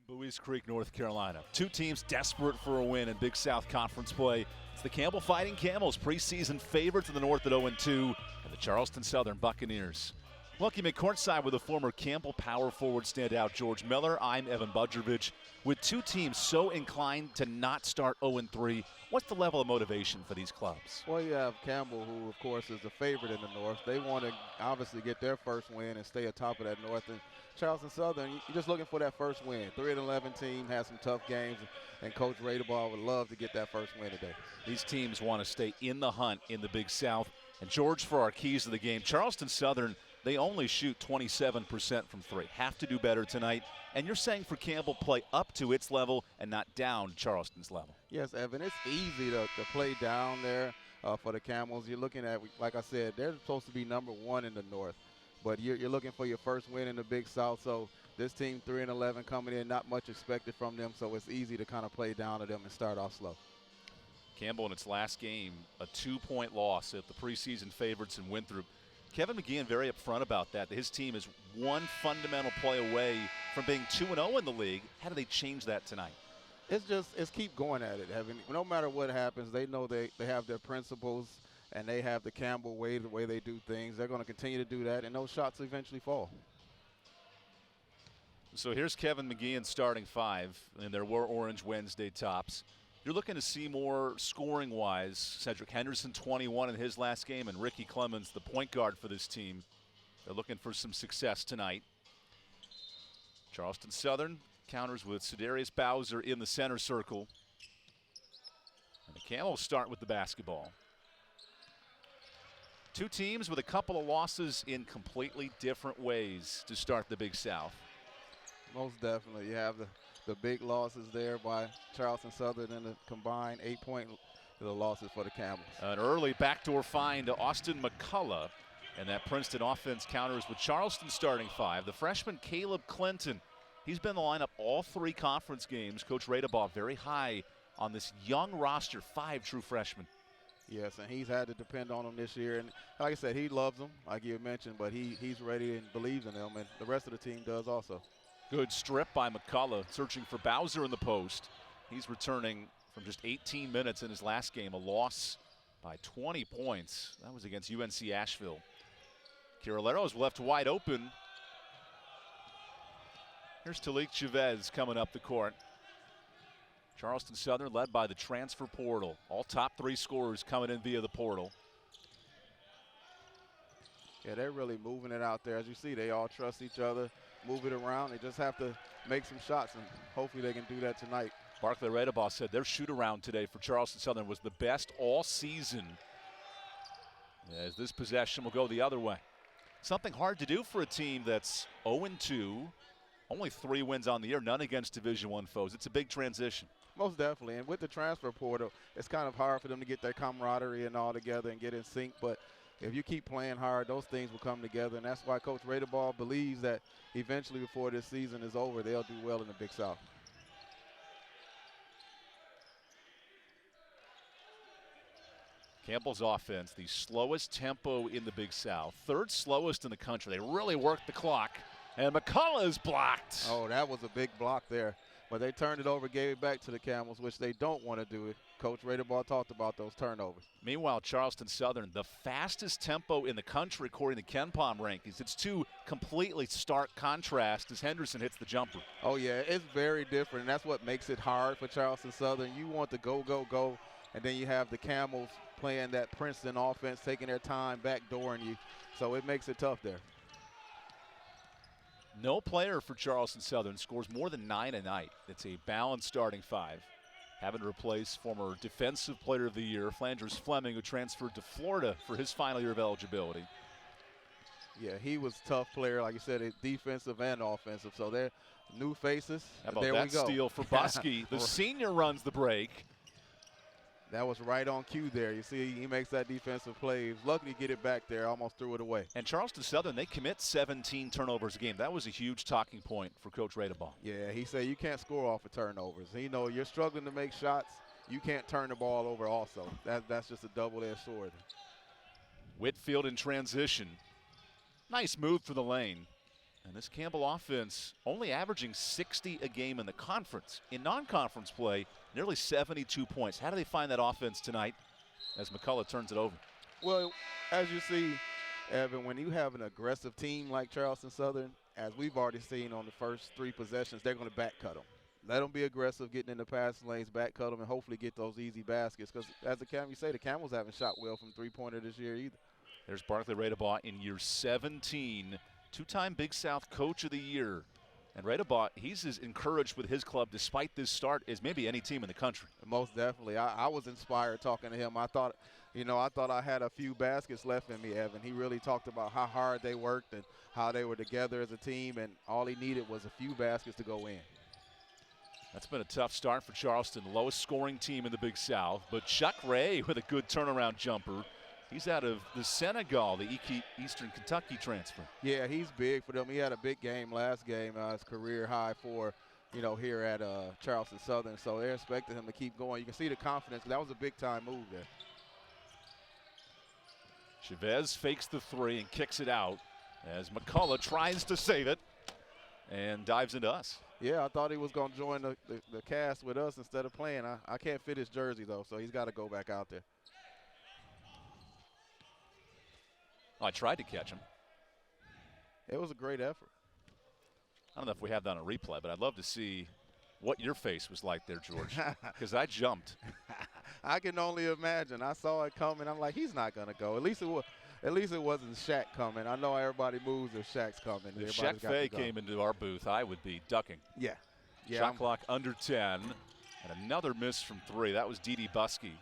Buies Creek, North Carolina. Two teams desperate for a win in Big South Conference play. It's the Campbell Fighting Camels, preseason favorites in the North at 0-2, and the Charleston Southern Buccaneers. Welcome at courtside with the former Campbell power forward standout George Miller. I'm Evan Budrovich. With two teams so inclined to not start 0-3, what's the level of motivation for these clubs? Well, you have Campbell, who, of course, is the favorite in the North. They want to obviously get their first win and stay atop of that North. And Charleston Southern, you're just looking for that first win. 3-11 team, has some tough games, and Coach Radeball would love to get that first win today. These teams want to stay in the hunt in the Big South. And George, for our keys to the game, Charleston Southern, they only shoot 27% from three. Have to do better tonight. And you're saying for Campbell, play up to its level and not down to Charleston's level. Yes, Evan, it's easy to play down there for the Camels. You're looking at, like I said, they're supposed to be number one in the North. But you're looking for your first win in the Big South. So this team 3-11 coming in, not much expected from them. So it's easy to kind of play down to them and start off slow. Campbell in its last game, a 2-point loss at the preseason favorites in Winthrop. Kevin McGeehan very upfront about that his team is one fundamental play away from being 2-0 in the league. How do they change that tonight? It's keep going at it, Evan. No matter what happens, they know they have their principles and they have the Campbell way, the way they do things. They're going to continue to do that, and those shots eventually fall. So here's Kevin McGeehan starting five, and there were Orange Wednesday tops. You're looking to see more scoring-wise. Cedric Henderson, 21 in his last game, and Ricky Clemens, the point guard for this team. They're looking for some success tonight. Charleston Southern counters with Cedarius Bowser in the center circle. And the Camels start with the basketball. Two teams with a couple of losses in completely different ways to start the Big South. Most definitely. You have the big losses there by Charleston Southern and the combined 8-point losses for the Camels. An early backdoor find to Austin McCullough, and that Princeton offense counters with Charleston starting five. The freshman Caleb Clinton, he's been in the lineup all three conference games. Coach Radeball very high on this young roster, 5 true freshmen. Yes, and he's had to depend on them this year. And like I said, he loves them, like you mentioned, but he's ready and believes in them, and the rest of the team does also. Good strip by McCullough, searching for Bowser in the post. He's returning from just 18 minutes in his last game, a loss by 20 points. That was against UNC Asheville. Carolero is left wide open. Here's Talik Chavez coming up the court. Charleston Southern led by the transfer portal. All top 3 scorers coming in via the portal. Yeah, they're really moving it out there. As you see, they all trust each other, move it around. They just have to make some shots, and hopefully they can do that tonight. Barclay Radeball said their shoot-around today for Charleston Southern was the best all season, as this possession will go the other way. Something hard to do for a team that's 0-2, only 3 wins on the year, none against Division I foes. It's a big transition. Most definitely, and with the transfer portal, it's kind of hard for them to get their camaraderie and all together and get in sync, but if you keep playing hard, those things will come together, and that's why Coach Radeball believes that eventually before this season is over, they'll do well in the Big South. Campbell's offense, the slowest tempo in the Big South, 3rd slowest in the country. They really worked the clock, and McCullough is blocked. Oh, that was a big block there. But they turned it over, gave it back to the Camels, which they don't want to do. Coach Radeball talked about those turnovers. Meanwhile, Charleston Southern, the fastest tempo in the country according to KenPom rankings. It's two completely stark contrasts as Henderson hits the jumper. Oh, yeah, it's very different, and that's what makes it hard for Charleston Southern. You want to go, go, go, and then you have the Camels playing that Princeton offense, taking their time, backdooring you. So it makes it tough there. No player for Charleston Southern scores more than 9 a night. It's a balanced starting 5. Having to replace former Defensive Player of the Year, Flanders Fleming, who transferred to Florida for his final year of eligibility. Yeah, he was a tough player, like you said, defensive and offensive. So they're new faces. How about there that we go. steal for Buskey? The senior runs the break. That was right on cue there. You see, he makes that defensive play. He was lucky to get it back there, almost threw it away. And Charleston Southern, they commit 17 turnovers a game. That was a huge talking point for Coach Radeball. Yeah, he said you can't score off of turnovers. You know, you're struggling to make shots. You can't turn the ball over also. That's just a double-edged sword. Whitfield in transition. Nice move for the lane. And this Campbell offense only averaging 60 a game in the conference. In non-conference play, nearly 72 points. How do they find that offense tonight as McCullough turns it over? Well, as you see, Evan, when you have an aggressive team like Charleston Southern, as we've already seen on the first 3 possessions, they're going to back cut them. Let them be aggressive, getting in the passing lanes, back cut them, and hopefully get those easy baskets. Because as you say, the Camels haven't shot well from three-pointer this year either. There's Barclay Radebaugh in year 17, two-time Big South Coach of the Year. And Radebaugh, he's as encouraged with his club despite this start as maybe any team in the country. Most definitely. I was inspired talking to him. I thought I had a few baskets left in me, Evan. He really talked about how hard they worked and how they were together as a team, and all he needed was a few baskets to go in. That's been a tough start for Charleston, lowest scoring team in the Big South. But Chuck Ray with a good turnaround jumper. He's out of the Senegal, the Eastern Kentucky transfer. Yeah, he's big for them. He had a big game last game, his career high for, here at Charleston Southern. So they're expecting him to keep going. You can see the confidence. That was a big-time move there. Chavez fakes the 3 and kicks it out as McCullough tries to save it and dives into us. Yeah, I thought he was going to join the cast with us instead of playing. I can't fit his jersey, though, so he's got to go back out there. I tried to catch him. It was a great effort. I don't know if we have that on a replay, but I'd love to see what your face was like there, George, because I jumped. I can only imagine. I saw it coming. I'm like, he's not going to go. At least it wasn't Shaq coming. I know everybody moves if Shaq's coming. If Shaq Fay came into our booth, I would be ducking. Yeah. Shot clock under 10, and another miss from 3. That was Dede Buskey.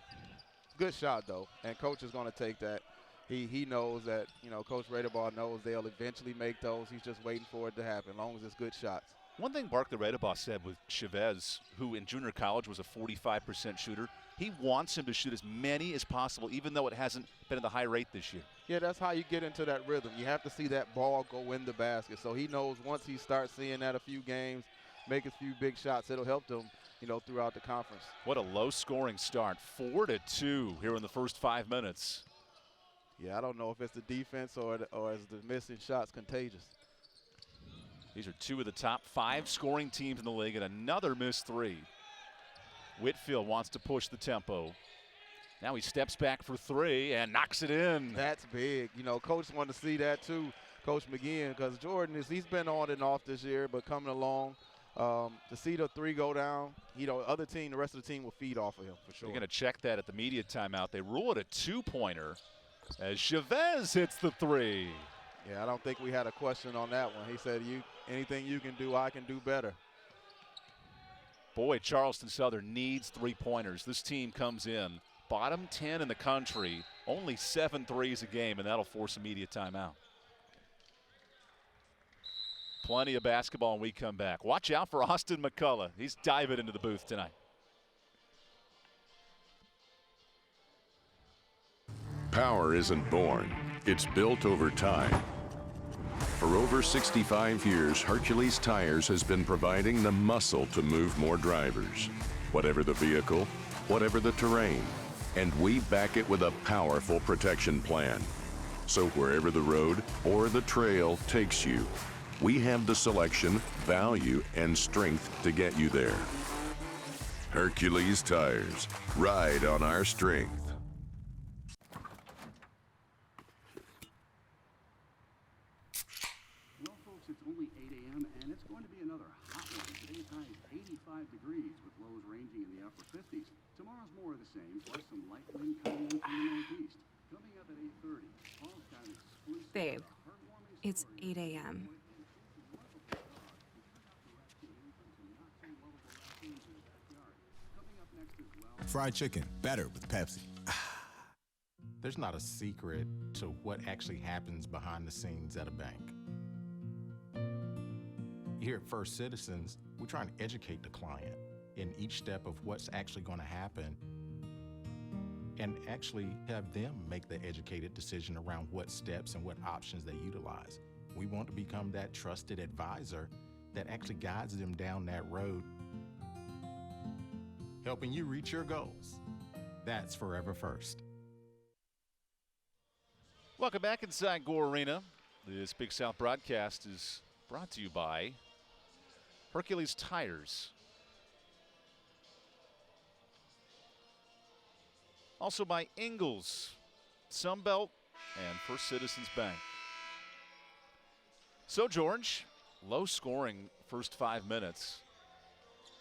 Good shot, though, and Coach is going to take that. He knows that, Coach Radebaugh knows they'll eventually make those. He's just waiting for it to happen, as long as it's good shots. One thing Barclay Radebaugh said with Chavez, who in junior college was a 45% shooter, he wants him to shoot as many as possible, even though it hasn't been at the high rate this year. Yeah, that's how you get into that rhythm. You have to see that ball go in the basket. So he knows once he starts seeing that a few games, make a few big shots, it'll help them, throughout the conference. What a low-scoring start, 4-2 here in the first 5 minutes. Yeah, I don't know if it's the defense or is the missing shots contagious. These are 2 of the top 5 scoring teams in the league, and another missed 3. Whitfield wants to push the tempo. Now he steps back for 3 and knocks it in. That's big. Coach wanted to see that too, Coach McGinn, because Jordan he's been on and off this year, but coming along. To see the 3 go down, the rest of the team will feed off of him for sure. You're going to check that at the media timeout. They rule it a 2-pointer as Chavez hits the 3. Yeah, I don't think we had a question on that one. He said, anything you can do, I can do better. Boy, Charleston Southern needs 3-pointers. This team comes in bottom 10 in the country, only 7 threes a game, and that'll force a media timeout. Plenty of basketball when we come back. Watch out for Austin McCullough. He's diving into the booth tonight. Power isn't born, it's built over time. For over 65 years, Hercules Tires has been providing the muscle to move more drivers. Whatever the vehicle, whatever the terrain, and we back it with a powerful protection plan. So wherever the road or the trail takes you, we have the selection, value, and strength to get you there. Hercules Tires, ride on our strength. Well, folks, it's only 8 a.m. and it's going to be another hot one. Today's high is 85 degrees with lows ranging in the upper 50s. Tomorrow's more of the same, plus some light wind coming in from the northeast. Coming up at 8:30, Paul's got an exclusive Babe, heartwarming it's story. 8 a.m. Fried chicken, better with Pepsi. There's not a secret to what actually happens behind the scenes at a bank. Here at First Citizens, we're trying to educate the client in each step of what's actually going to happen and actually have them make the educated decision around what steps and what options they utilize. We want to become that trusted advisor that actually guides them down that road, helping you reach your goals. That's Forever First. Welcome back inside Gore Arena. This Big South broadcast is brought to you by Hercules Tires. Also by Ingalls, Sunbelt, and First Citizens Bank. So, George, low scoring first 5 minutes.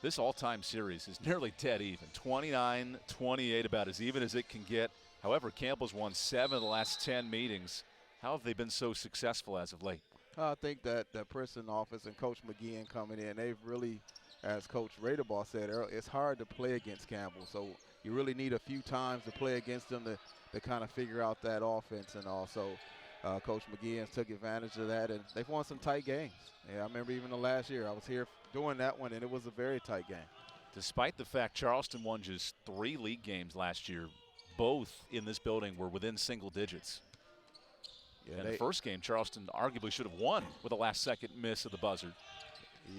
This all-time series is nearly dead even. 29-28, about as even as it can get. However, Campbell's won 7 of the last 10 meetings. How have they been so successful as of late? I think that the Princeton office and Coach McGinn coming in, they've really, as Coach Raderball said earlier, it's hard to play against Campbell. So you really need a few times to play against them to kind of figure out that offense and all. So Coach McGinn took advantage of that, and they've won some tight games. Yeah, I remember even the last year I was here doing that one, and it was a very tight game. Despite the fact Charleston won just 3 league games last year, both in this building were within single digits. Yeah, and the first game, Charleston arguably should have won with a last-second miss of the buzzer.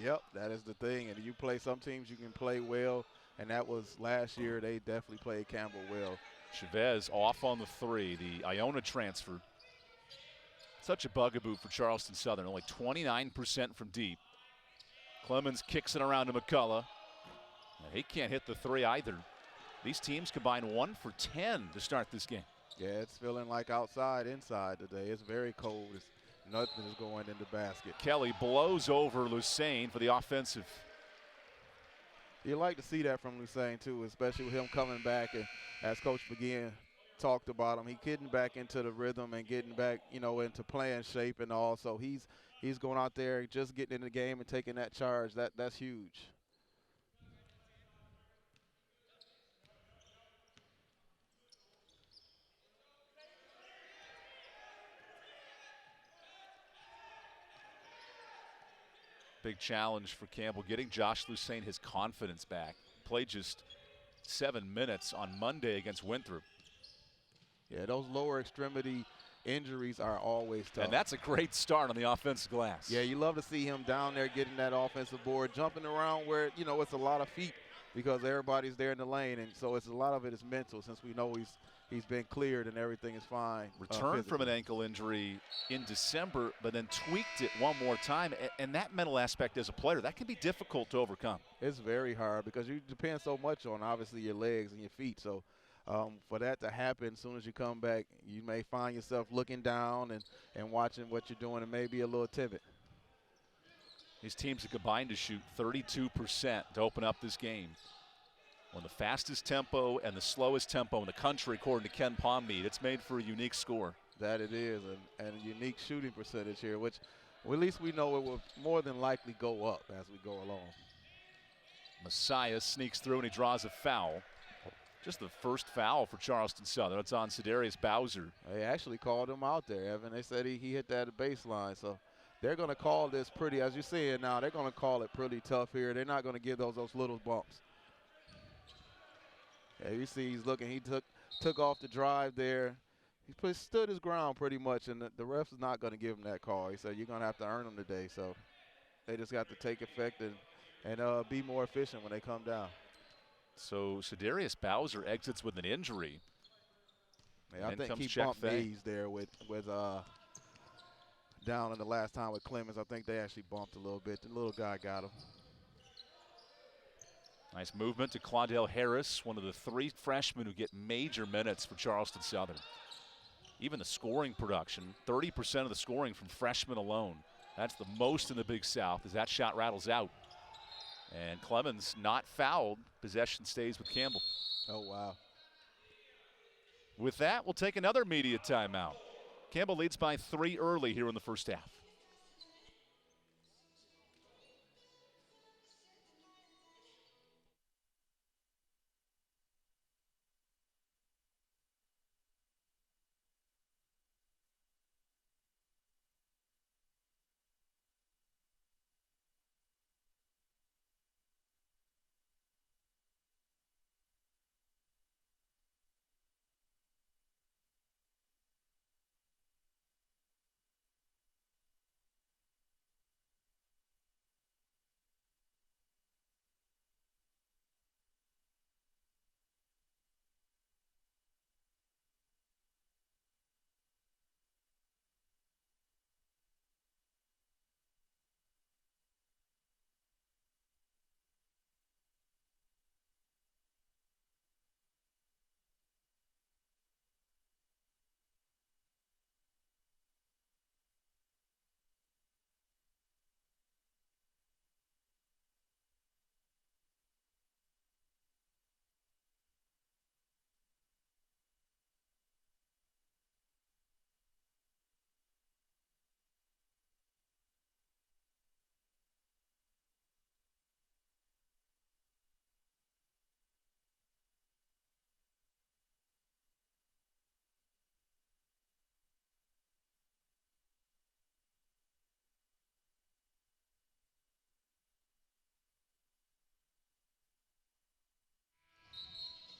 Yep, that is the thing. And you play some teams you can play well, and that was last year. They definitely played Campbell well. Chavez off on the 3, the Iona transfer. Such a bugaboo for Charleston Southern, only 29% from deep. Clemens kicks it around to McCullough. And he can't hit the 3 either. These teams combined 1 for 10 to start this game. Yeah, it's feeling like outside, inside today. It's very cold. Nothing is going in the basket. Kelly blows over Lusain for the offensive. You like to see that from Lusain, too, especially with him coming back. And as Coach McGinn talked about him, he getting back into the rhythm and getting back, into playing shape and all. So he's going out there, just getting in the game and taking that charge. That's huge. Big challenge for Campbell, getting Josh Lusain his confidence back. Played just 7 minutes on Monday against Winthrop. Yeah, those lower extremity injuries are always tough. And that's a great start on the offensive glass. Yeah, you love to see him down there getting that offensive board, jumping around where, it's a lot of feet because everybody's there in the lane. And so a lot of it is mental since we know he's been cleared and everything is fine. Returned from an ankle injury in December, but then tweaked it one more time. And that mental aspect as a player, that can be difficult to overcome. It's very hard because you depend so much on, obviously, your legs and your feet. So for that to happen, as soon as you come back, you may find yourself looking down and watching what you're doing and maybe a little timid. These teams have combined to shoot 32% to open up this game. On the fastest tempo and the slowest tempo in the country, according to Ken Palmmead. It's made for a unique score. That it is, and a unique shooting percentage here, which at least we know it will more than likely go up as we go along. Messiah sneaks through and he draws a foul. Just the first foul for Charleston Southern. It's on Cedarius Bowser. They actually called him out there, Evan. They said he hit that baseline, so they're going to call this pretty, as you're seeing now, they're going to call it pretty tough here. They're not going to give those little bumps. Yeah, you see he's looking. He took off the drive there. He stood his ground pretty much, and the ref's not going to give him that call. He said, you're going to have to earn them today. So they just got to take effect and be more efficient when they come down. So Cedarius Bowser exits with an injury. Yeah, I think he bumped knees there with down in the last time with Clemens. I think they actually bumped a little bit. The little guy got him. Nice movement to Claudell Harris, one of the 3 freshmen who get major minutes for Charleston Southern. Even the scoring production, 30% of the scoring from freshmen alone. That's the most in the Big South as that shot rattles out. And Clemens not fouled. Possession stays with Campbell. Oh, wow. With that, we'll take another media timeout. Campbell leads by 3 early here in the first half.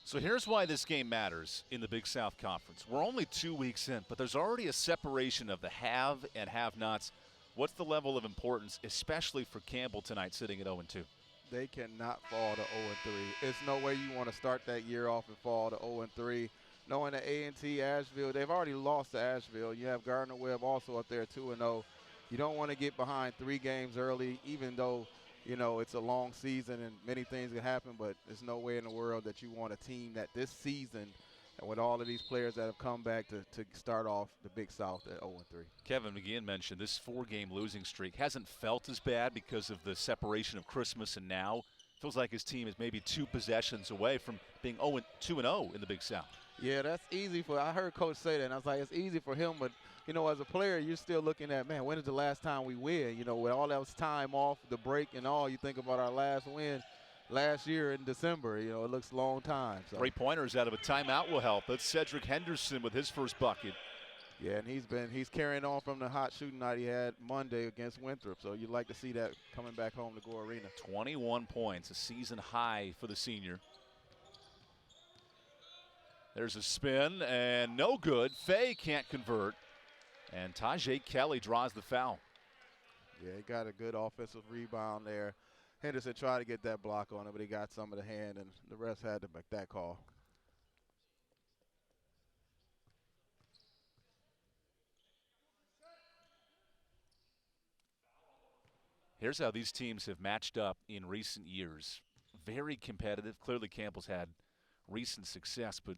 So here's why this game matters in the Big South Conference. We're only 2 weeks in, but there's already a separation of the have and have-nots. What's the level of importance, especially for Campbell tonight, sitting at 0-2? They cannot fall to 0-3. It's no way you want to start that year off and fall to 0-3. Knowing that A&T, Asheville, they've already lost to Asheville. You have Gardner-Webb also up there 2-0. You don't want to get behind 3 games early, even though, you know, it's a long season and many things can happen, but there's no way in the world that you want a team that this season, and with all of these players that have come back to start off the Big South at 0-3. Kevin McGeehan mentioned this 4-game losing streak hasn't felt as bad because of the separation of Christmas and now. Feels like his team is maybe 2 possessions away from being 2-0 in the Big South. Yeah, that's easy I heard Coach say that, and I was like, it's easy for him, but you know, as a player, you're still looking at, man, when is the last time we win? You know, with all that time off, the break and all, you think about our last win last year in December. You know, it looks a long time. So. 3-pointers out of a timeout will help. That's Cedric Henderson with his first bucket. Yeah, and he's carrying on from the hot shooting night he had Monday against Winthrop. So you'd like to see that coming back home to Gore Arena. 21 points, a season high for the senior. There's a spin and no good. Fay can't convert. And Tajay Kelly draws the foul. Yeah, he got a good offensive rebound there. Henderson tried to get that block on him, but he got some of the hand, and the refs had to make that call. Here's how these teams have matched up in recent years. Very competitive. Clearly Campbell's had recent success, but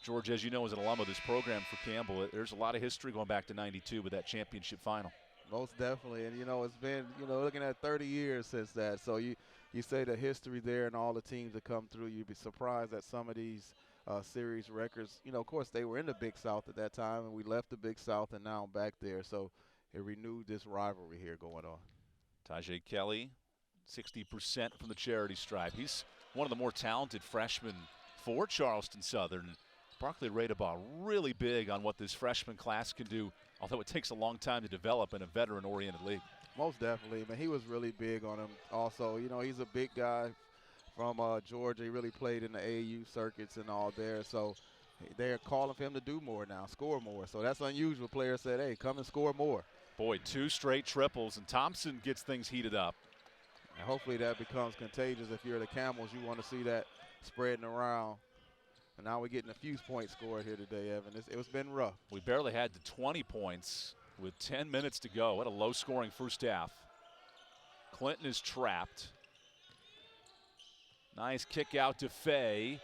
George, as you know, as an alum of this program for Campbell, there's a lot of history going back to '92 with that championship final. Most definitely, and you know, it's been, you know, looking at 30 years since that. So you say the history there and all the teams that come through, you'd be surprised at some of these series records. You know, of course, they were in the Big South at that time, and we left the Big South, and now I'm back there. So it renewed this rivalry here going on. Tajay Kelly, 60% from the charity stripe. He's one of the more talented freshmen for Charleston Southern. Barclay Radebaugh really big on what this freshman class can do, although it takes a long time to develop in a veteran-oriented league. Most definitely, man. He was really big on him. Also, you know, he's a big guy from Georgia. He really played in the AAU circuits and all there. So they're calling for him to do more now, score more. So that's unusual. Players said, hey, come and score more. Boy, 2 straight triples, and Thompson gets things heated up. And hopefully that becomes contagious. If you're the Camels, you want to see that spreading around. And now we're getting a few points scored here today, Evan. It's been rough. We barely had to 20 points with 10 minutes to go. What a low-scoring first half. Clinton is trapped. Nice kick out to Fay.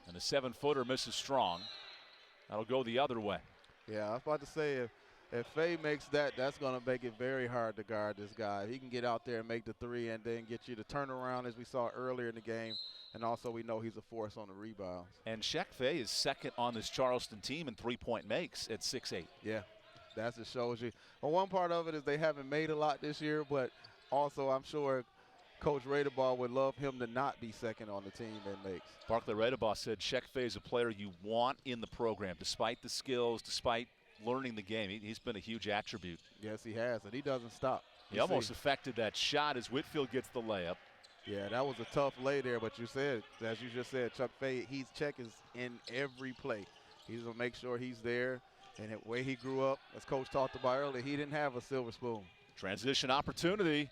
And the 7-footer misses strong. That'll go the other way. Yeah, I was about to say, if Fay makes that, that's going to make it very hard to guard this guy. He can get out there and make the 3 and then get you to turn around as we saw earlier in the game. And also we know he's a force on the rebounds. And Shaq Fay is second on this Charleston team in 3-point makes at 6'8". Yeah, that just shows you. Well, one part of it is they haven't made a lot this year, but also I'm sure Coach Radebaugh would love him to not be second on the team in makes. Barclay Radebaugh said Shaq Fay is a player you want in the program, despite the skills, despite learning the game. He's been a huge attribute. Yes, he has, and he doesn't stop. He almost affected that shot as Whitfield gets the layup. Yeah, that was a tough lay there, but you said, as you just said, Chuck Fay, he's checking in every play. He's going to make sure he's there. And the way he grew up, as Coach talked about earlier, he didn't have a silver spoon. Transition opportunity,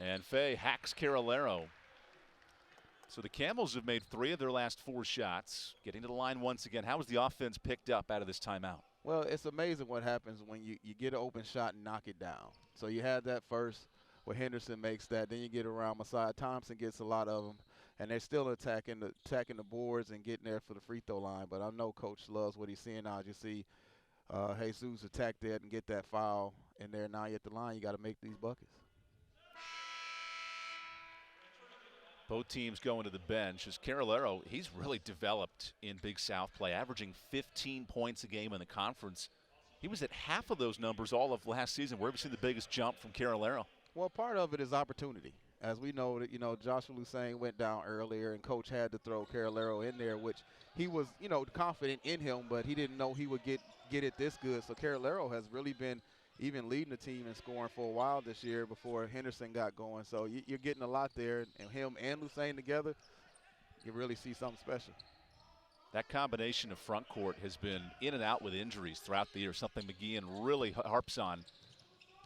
and Fay hacks Carolero. So the Camels have made 3 of their last 4 shots, getting to the line once again. How was the offense picked up out of this timeout? Well, it's amazing what happens when you get an open shot and knock it down. So you had that first where Henderson makes that. Then you get around Messiah Thompson gets a lot of them. And they're still attacking the boards and getting there for the free throw line. But I know Coach loves what he's seeing now. As you see Jesus attack that and get that foul in there. Now you're at the line. You got to make these buckets. Both teams going to the bench. As Carolero, he's really developed in Big South play, averaging 15 points a game in the conference. He was at half of those numbers all of last season. Where have you seen the biggest jump from Carolero? Well, part of it is opportunity. As we know that, Joshua Lucane went down earlier and Coach had to throw Carolero in there, which he was, confident in him, but he didn't know he would get it this good. So Carolero has really been even leading the team in scoring for a while this year before Henderson got going. So you're getting a lot there, and him and Lucane together, you really see something special. That combination of front court has been in and out with injuries throughout the year, something McGeehan really harps on.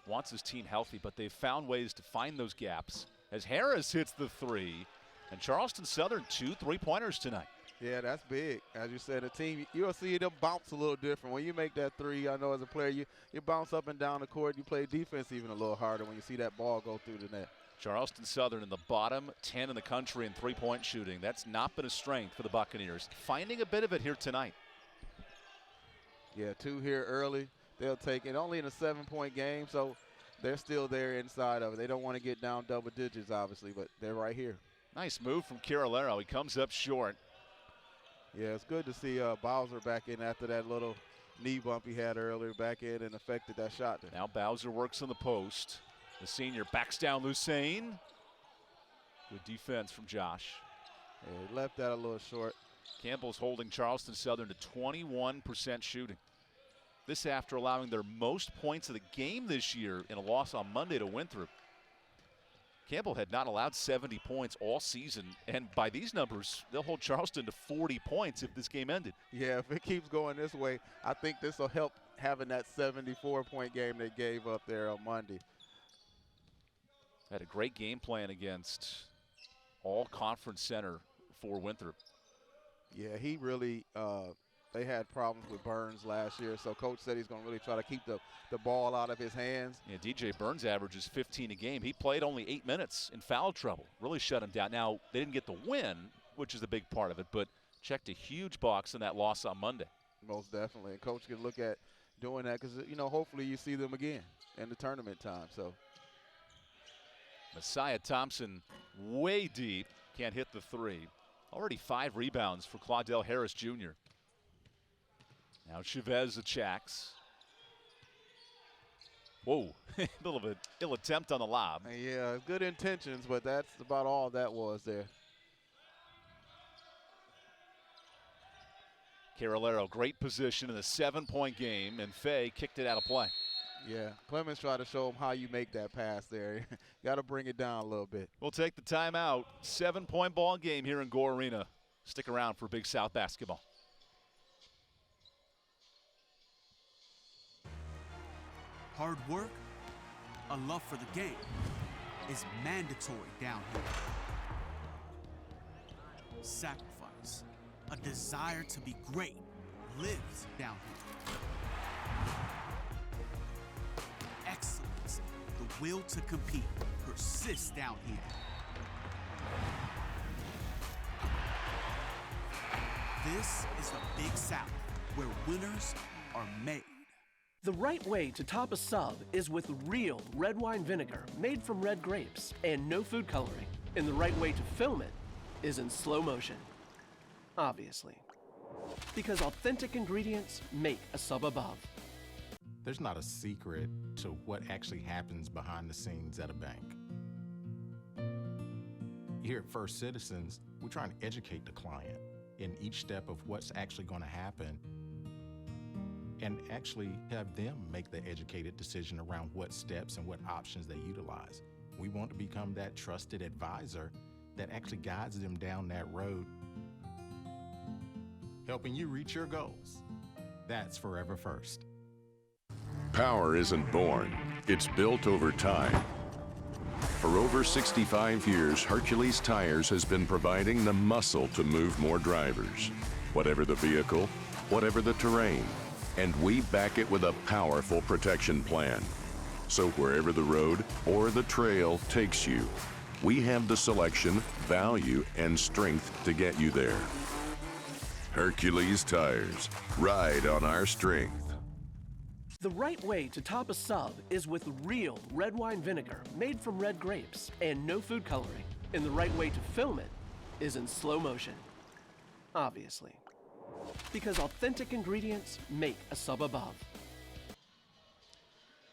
Wants his team healthy, but they've found ways to find those gaps. As Harris hits the three, and Charleston Southern 2 3-pointers tonight. Yeah, that's big. As you said, the team, you'll see them bounce a little different. When you make that three, I know as a player, you bounce up and down the court. You play defense even a little harder when you see that ball go through the net. Charleston Southern in the bottom 10 in the country in three-point shooting. That's not been a strength for the Buccaneers. Finding a bit of it here tonight. Yeah, 2 here early. They'll take it. Only in a 7-point game, so they're still there inside of it. They don't want to get down double digits, obviously, but they're right here. Nice move from Carolero. He comes up short. Yeah, it's good to see Bowser back in after that little knee bump he had earlier, back in and affected that shot there. Now Bowser works on the post. The senior backs down Lucane. Good defense from Josh. Yeah, he left that a little short. Campbell's holding Charleston Southern to 21% shooting. This after allowing their most points of the game this year in a loss on Monday to Winthrop. Campbell had not allowed 70 points all season, and by these numbers, they'll hold Charleston to 40 points if this game ended. Yeah, if it keeps going this way, I think this will help having that 74-point game they gave up there on Monday. Had a great game plan against all-conference center for Winthrop. Yeah, he really they had problems with Burns last year, so Coach said he's going to really try to keep the ball out of his hands. Yeah, DJ Burns averages 15 a game. He played only 8 minutes in foul trouble. Really shut him down. Now, they didn't get the win, which is a big part of it, but checked a huge box in that loss on Monday. Most definitely. And Coach can look at doing that because, you know, hopefully you see them again in the tournament time. So Messiah Thompson way deep. Can't hit the three. Already 5 rebounds for Claudell Harris Jr. Now Chavez attacks. Whoa, a little bit ill attempt on the lob. Yeah, good intentions, but that's about all that was there. Carolero, great position in the 7-point game, and Fay kicked it out of play. Yeah, Clemens tried to show him how you make that pass there. Got to bring it down a little bit. We'll take the timeout. 7-point ball game here in Gore Arena. Stick around for Big South basketball. Hard work, a love for the game, is mandatory down here. Sacrifice, a desire to be great, lives down here. Excellence, the will to compete, persists down here. This is the Big South, where winners are made. The right way to top a sub is with real red wine vinegar made from red grapes and no food coloring. And the right way to film it is in slow motion, obviously. Because authentic ingredients make a sub above. There's not a secret to what actually happens behind the scenes at a bank. Here at First Citizens, we're trying to educate the client in each step of what's actually going to happen and actually have them make the educated decision around what steps and what options they utilize. We want to become that trusted advisor that actually guides them down that road, helping you reach your goals. That's Forever First. Power isn't born, it's built over time. For over 65 years, Hercules Tires has been providing the muscle to move more drivers. Whatever the vehicle, whatever the terrain, and we back it with a powerful protection plan. So wherever the road or the trail takes you, we have the selection, value, and strength to get you there. Hercules Tires, ride on our strength. The right way to top a sub is with real red wine vinegar made from red grapes and no food coloring. And the right way to film it is in slow motion, obviously. Because authentic ingredients make a sub above.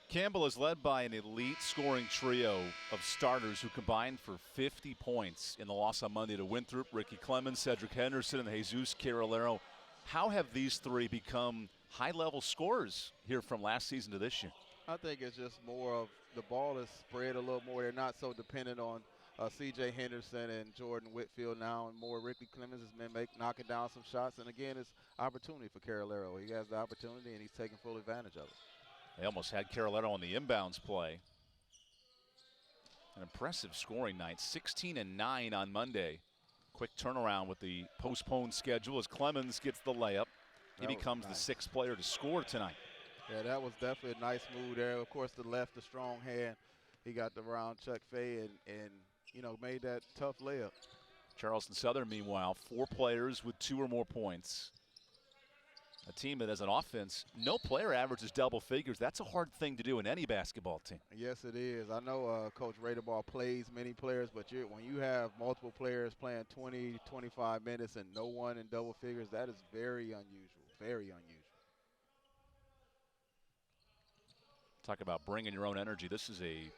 Campbell is led by an elite scoring trio of starters who combined for 50 points in the loss on Monday to Winthrop. Ricky Clemens, Cedric Henderson, and Jesus Carolero. How have these three become high-level scorers here from last season to this year? I think it's just more of the ball is spread a little more. They're not so dependent on C.J. Henderson and Jordan Whitfield now, and more Ricky Clemens has been knocking down some shots. And again, it's opportunity for Carolero. He has the opportunity, and he's taking full advantage of it. They almost had Carolero on the inbounds play. An impressive scoring night, 16 and 9 on Monday. Quick turnaround with the postponed schedule as Clemens gets the layup. He becomes the sixth player to score tonight. Yeah, that was definitely a nice move there. Of course, the left, the strong hand. He got the round Chuck Fay and you know, made that tough layup. Charleston Southern, meanwhile, 4 players with 2 or more points. A team that has an offense, no player averages double figures. That's a hard thing to do in any basketball team. Yes, it is. I know Coach Raderball plays many players, but when you have multiple players playing 20, 25 minutes and no one in double figures, that is very unusual, very unusual. Talk about bringing your own energy. This is a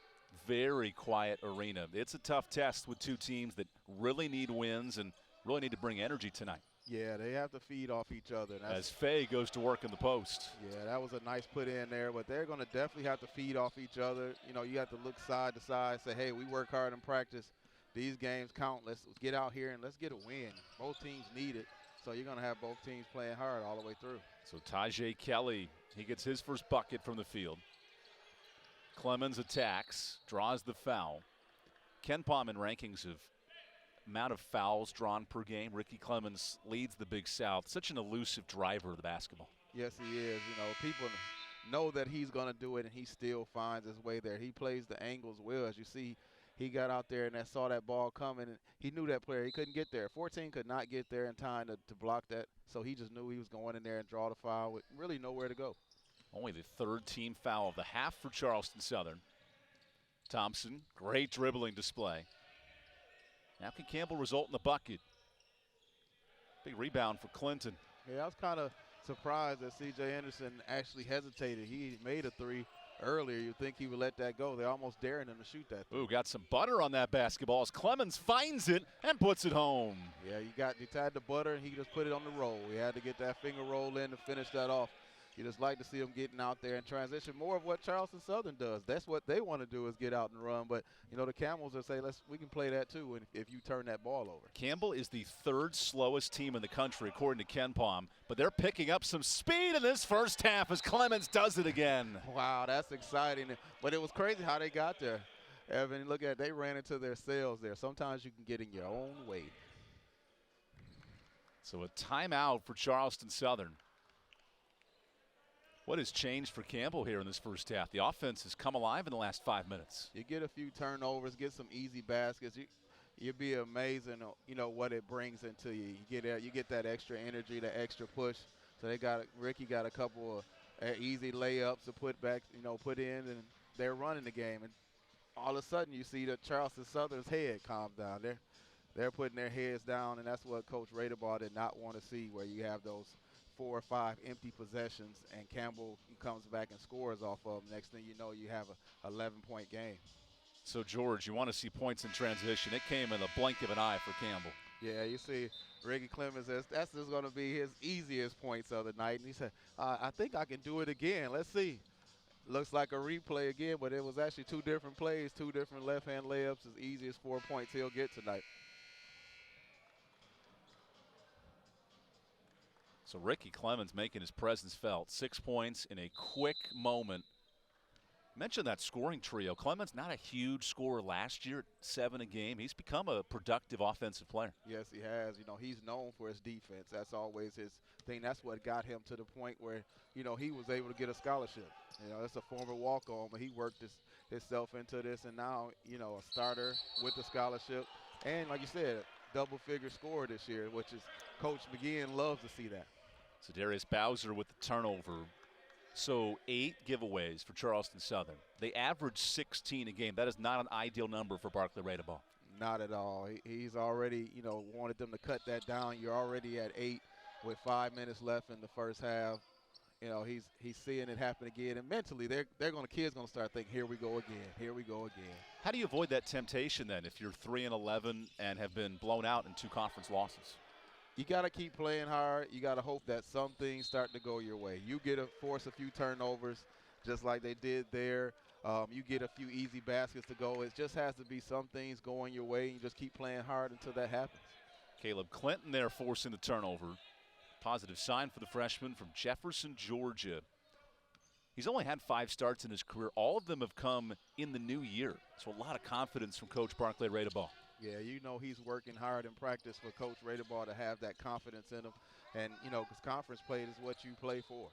very quiet arena. It's a tough test with 2 teams that really need wins and really need to bring energy tonight. Yeah, they have to feed off each other. As Fay goes to work in the post. Yeah, that was a nice put in there, but they're going to definitely have to feed off each other. You know, you have to look side to side, say, hey, we work hard in practice. These games count. Let's get out here and let's get a win. Both teams need it, so you're going to have both teams playing hard all the way through. So Tajay Kelly, he gets his first bucket from the field. Clemens attacks, draws the foul. Ken Palm in rankings of amount of fouls drawn per game. Ricky Clemens leads the Big South. Such an elusive driver of the basketball. Yes, he is. You know, people know that he's going to do it, and he still finds his way there. He plays the angles well. As you see, he got out there and saw that ball coming, and he knew that player. He couldn't get there. 14 could not get there in time to block that, so he just knew he was going in there and draw the foul with really nowhere to go. Only the 3rd team foul of the half for Charleston Southern. Thompson, great dribbling display. Now can Campbell result in the bucket? Big rebound for Clinton. Yeah, I was kind of surprised that C.J. Henderson actually hesitated. He made a 3 earlier. You'd think he would let that go. They're almost daring him to shoot that. Ooh, got some butter on that basketball as Clemens finds it and puts it home. Yeah, he tied the butter and he just put it on the roll. He had to get that finger roll in to finish that off. You just like to see them getting out there and transition. More of what Charleston Southern does. That's what they want to do, is get out and run. But, you know, the Camels will say, we can play that too if you turn that ball over. Campbell is the 3rd slowest team in the country, according to Ken Palm. But they're picking up some speed in this first half as Clemens does it again. Wow, that's exciting. But it was crazy how they got there. Evan, look at it. They ran into their sails there. Sometimes you can get in your own way. So a timeout for Charleston Southern. What has changed for Campbell here in this first half? The offense has come alive in the last 5 minutes. You get a few turnovers, get some easy baskets. You'd be amazing, you know, what it brings into you. You get that extra energy, that extra push. So Ricky got a couple of easy layups to put in, and they're running the game. And all of a sudden, you see the Charleston Southern's head calm down. They're putting their heads down, and that's what Coach Raderball did not want to see, where you have those 4 or 5 empty possessions, and Campbell comes back and scores off of them. Next thing you know, you have a 11-point game. So, George, you want to see points in transition. It came in the blink of an eye for Campbell. Yeah, you see Ricky Clemens says that's just going to be his easiest points of the night. And he said, I think I can do it again. Let's see. Looks like a replay again, but it was actually 2 different plays, 2 different left-hand layups, as easy as 4 points he'll get tonight. So Ricky Clemens making his presence felt. 6 points in a quick moment. Mentioned that scoring trio. Clemens, not a huge scorer last year, 7 a game. He's become a productive offensive player. Yes, he has. You know, he's known for his defense. That's always his thing. That's what got him to the point where, you know, he was able to get a scholarship. You know, it's a former walk-on, but he worked himself into this, and now, you know, a starter with a scholarship. And like you said, double-figure scorer this year, which is Coach McGinn loves to see that. So Darius Bowser with the turnover. So 8 giveaways for Charleston Southern. They average 16 a game. That is not an ideal number for Barclay Raderball. Not at all. He's already, you know, wanted them to cut that down. You're already at 8 with 5 minutes left in the first half. You know, he's seeing it happen again. And mentally, kids gonna start thinking, here we go again, here we go again. How do you avoid that temptation then if you're 3-11 and have been blown out in 2 conference losses? You got to keep playing hard. You got to hope that some things start to go your way. You force a few turnovers just like they did there. you get a few easy baskets to go. It just has to be some things going your way. You just keep playing hard until that happens. Caleb Clinton there forcing the turnover. Positive sign for the freshman from Jefferson, Georgia. He's only had 5 starts in his career. All of them have come in the new year. So a lot of confidence from Coach Barclay Radeball. Yeah, you know he's working hard in practice for Coach Radeball to have that confidence in him. And, you know, because conference play is what you play for.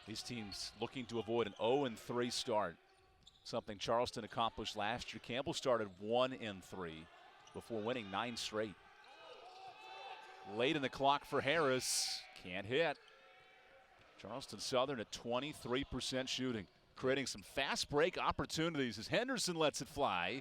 These teams looking to avoid an 0-3 start, something Charleston accomplished last year. Campbell started 1-3 before winning 9 straight. Late in the clock for Harris. Can't hit. Charleston Southern at 23% shooting, creating some fast break opportunities as Henderson lets it fly.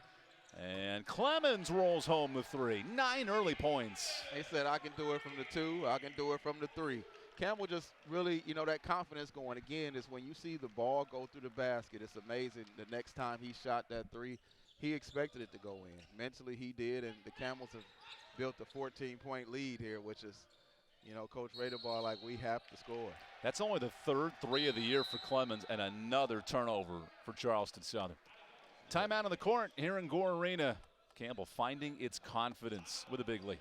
And Clemens rolls home the 3. 9 early points. They said, I can do it from the 2, I can do it from the 3. Campbell just really, you know, that confidence going again is when you see the ball go through the basket, it's amazing. The next time he shot that 3, he expected it to go in. Mentally he did, and the Camels have built a 14-point lead here, which is, you know, Coach Radeball, like, we have to score. That's only the 3rd 3 of the year for Clemens, and another turnover for Charleston Southern. Timeout on the court here in Gore Arena. Campbell finding its confidence with a big lead.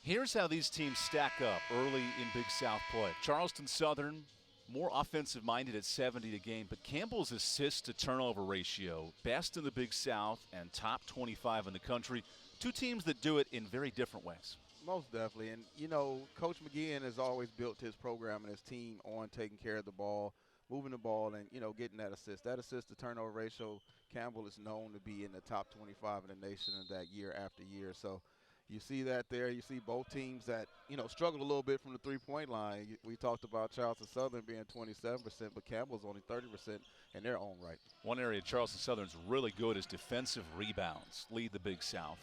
Here's how these teams stack up early in Big South play. Charleston Southern, more offensive-minded at 70 a game, but Campbell's assist-to-turnover ratio, best in the Big South and top 25 in the country. 2 teams that do it in very different ways. Most definitely. And, you know, Coach McGeehan has always built his program and his team on taking care of the ball, moving the ball, and, you know, getting that assist. That assist-to-turnover ratio, Campbell is known to be in the top 25 in the nation in that year after year. So you see that there. You see both teams that, you know, struggled a little bit from the three-point line. We talked about Charleston Southern being 27%, but Campbell's only 30% in their own right. One area Charleston Southern's really good is defensive rebounds. Lead the Big South.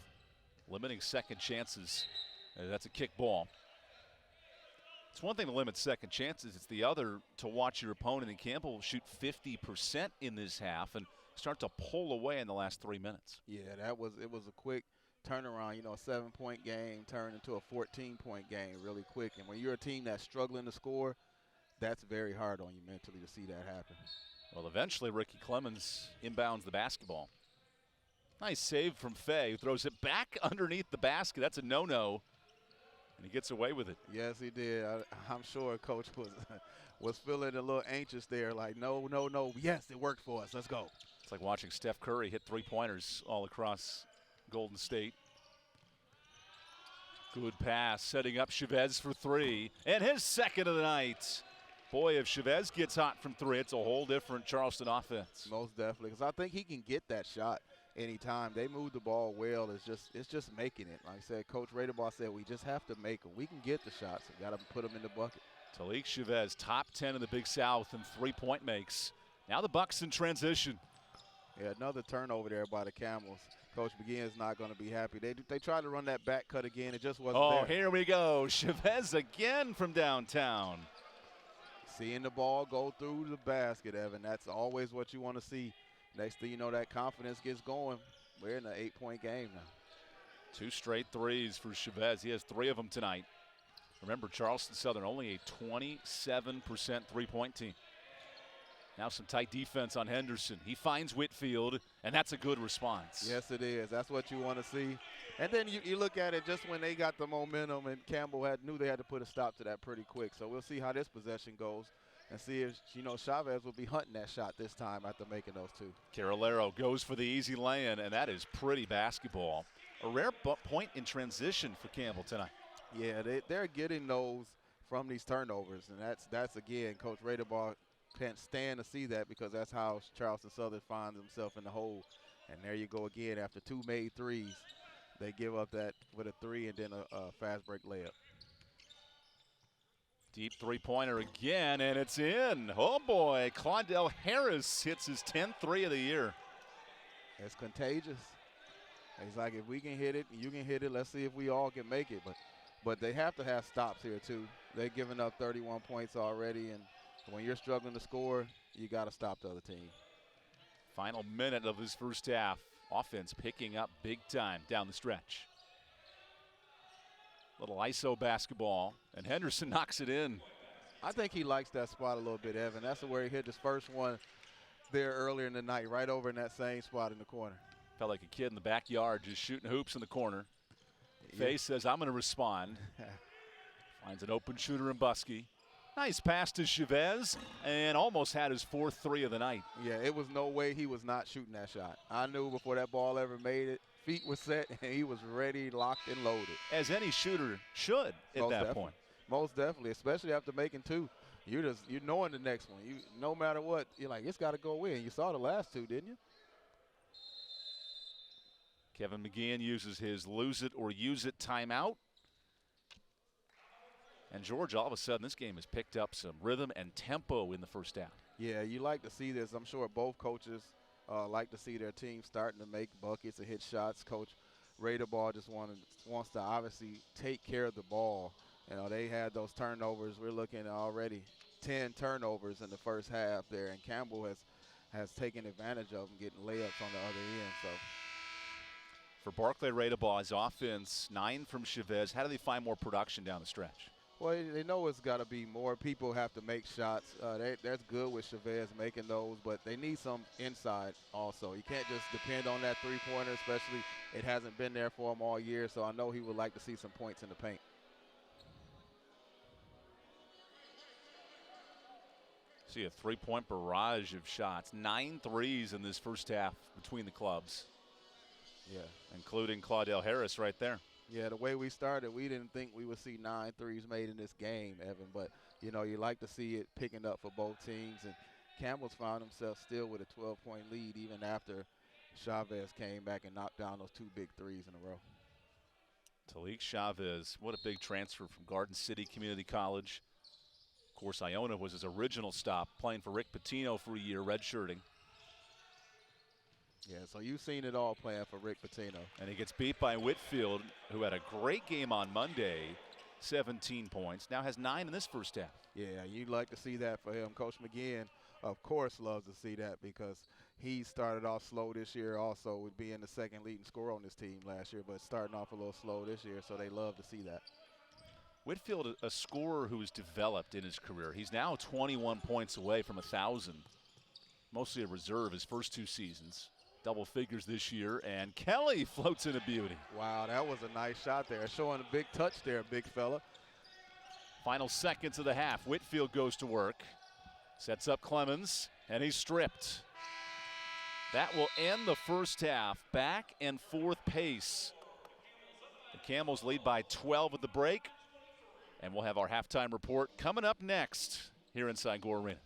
Limiting second chances. That's a kick ball. It's one thing to limit second chances. It's the other to watch your opponent. And Campbell shoot 50% in this half and start to pull away in the last 3 minutes. Yeah, it was a quick turnaround. You know, a 7-point game turned into a 14-point game really quick. And when you're a team that's struggling to score, that's very hard on you mentally to see that happen. Well, eventually Ricky Clemens inbounds the basketball. Nice save from Fay, who throws it back underneath the basket. That's a no-no, and he gets away with it. Yes, he did. I'm sure Coach was feeling a little anxious there, like, no, no, no. Yes, it worked for us. Let's go. It's like watching Steph Curry hit 3-pointers all across Golden State. Good pass, setting up Chavez for 3, and his second of the night. Boy, if Chavez gets hot from 3, it's a whole different Charleston offense. Most definitely, because I think he can get that shot anytime. They move the ball well. It's just making it. Like I said, Coach Radeball said we just have to make them. We can get the shots. We got to put them in the bucket. Talik Chavez, top 10 in the Big South in 3-point makes. Now the Bucks in transition. Yeah, another turnover there by the Camels. Coach McGinn is not going to be happy. They tried to run that back cut again. It just wasn't there. Oh, here we go. Chavez again from downtown. Seeing the ball go through the basket, Evan, that's always what you want to see. Next thing you know, that confidence gets going. We're in an 8-point game now. 2 straight threes for Chavez. He has 3 of them tonight. Remember, Charleston Southern only a 27% three-point team. Now some tight defense on Henderson. He finds Whitfield, and that's a good response. Yes, it is. That's what you want to see. And then you look at it just when they got the momentum, and Campbell knew they had to put a stop to that pretty quick. So we'll see how this possession goes and see if, Chavez will be hunting that shot this time after making those 2. Carolero goes for the easy lay-in, and that is pretty basketball. A rare point in transition for Campbell tonight. Yeah, they're getting those from these turnovers, and that's again, Coach Radebaugh can't stand to see that because that's how Charleston Southern finds himself in the hole. And there you go again. After 2 made threes, they give up that with a 3 and then a fast break layup. Deep three-pointer again, and it's in. Oh, boy. Claudell Harris hits his 10th three of the year. It's contagious. He's like, if we can hit it, you can hit it. Let's see if we all can make it. But they have to have stops here, too. They've given up 31 points already, and when you're struggling to score, you got to stop the other team. Final minute of his first half. Offense picking up big time down the stretch. Little ISO basketball, and Henderson knocks it in. I think he likes that spot a little bit, Evan. That's where he hit his first one there earlier in the night, right over in that same spot in the corner. Felt like a kid in the backyard just shooting hoops in the corner. Faye says, I'm going to respond. Finds an open shooter in Buskey. Nice pass to Chavez, and almost had his 4th three of the night. Yeah, it was no way he was not shooting that shot. I knew before that ball ever made it, feet were set, and he was ready, locked, and loaded. As any shooter should at that point. Most definitely, especially after making 2. You're knowing the next one. No matter what, you're like, it's got to go in. You saw the last 2, didn't you? Kevin McGinn uses his lose it or use it timeout. And George, all of a sudden, this game has picked up some rhythm and tempo in the first half. Yeah, you like to see this. I'm sure both coaches like to see their team starting to make buckets and hit shots. Coach Radebaugh just wants to obviously take care of the ball. They had those turnovers. We're looking at already 10 turnovers in the first half there, and Campbell has taken advantage of them, getting layups on the other end. So. For Barclay Radebaugh, his offense, 9 from Chavez. How do they find more production down the stretch? Well, they know it's got to be more. People have to make shots. That's good with Chavez making those, but they need some inside also. You can't just depend on that three-pointer, especially it hasn't been there for him all year, so I know he would like to see some points in the paint. See a 3-point barrage of shots. 9 threes in this first half between the clubs. Yeah. Including Claudell Harris right there. Yeah, the way we started, we didn't think we would see 9 threes made in this game, Evan. But, you like to see it picking up for both teams. And Campbell's found himself still with a 12-point lead even after Chavez came back and knocked down those 2 big threes in a row. Talik Chavez, what a big transfer from Garden City Community College. Of course, Iona was his original stop, playing for Rick Pitino for a year, redshirting. Yeah, so you've seen it all playing for Rick Pitino. And he gets beat by Whitfield, who had a great game on Monday, 17 points. Now has 9 in this first half. Yeah, you'd like to see that for him. Coach McGinn, of course, loves to see that because he started off slow this year also with being the second leading scorer on this team last year, but starting off a little slow this year, so they love to see that. Whitfield, a scorer who has developed in his career. He's now 21 points away from 1,000. Mostly a reserve his first 2 seasons. Double figures this year, and Kelly floats in a beauty. Wow, that was a nice shot there. Showing a big touch there, big fella. Final seconds of the half. Whitfield goes to work. Sets up Clemens, and he's stripped. That will end the first half. Back and forth pace. The Camels lead by 12 at the break, and we'll have our halftime report coming up next here inside Gore Arena.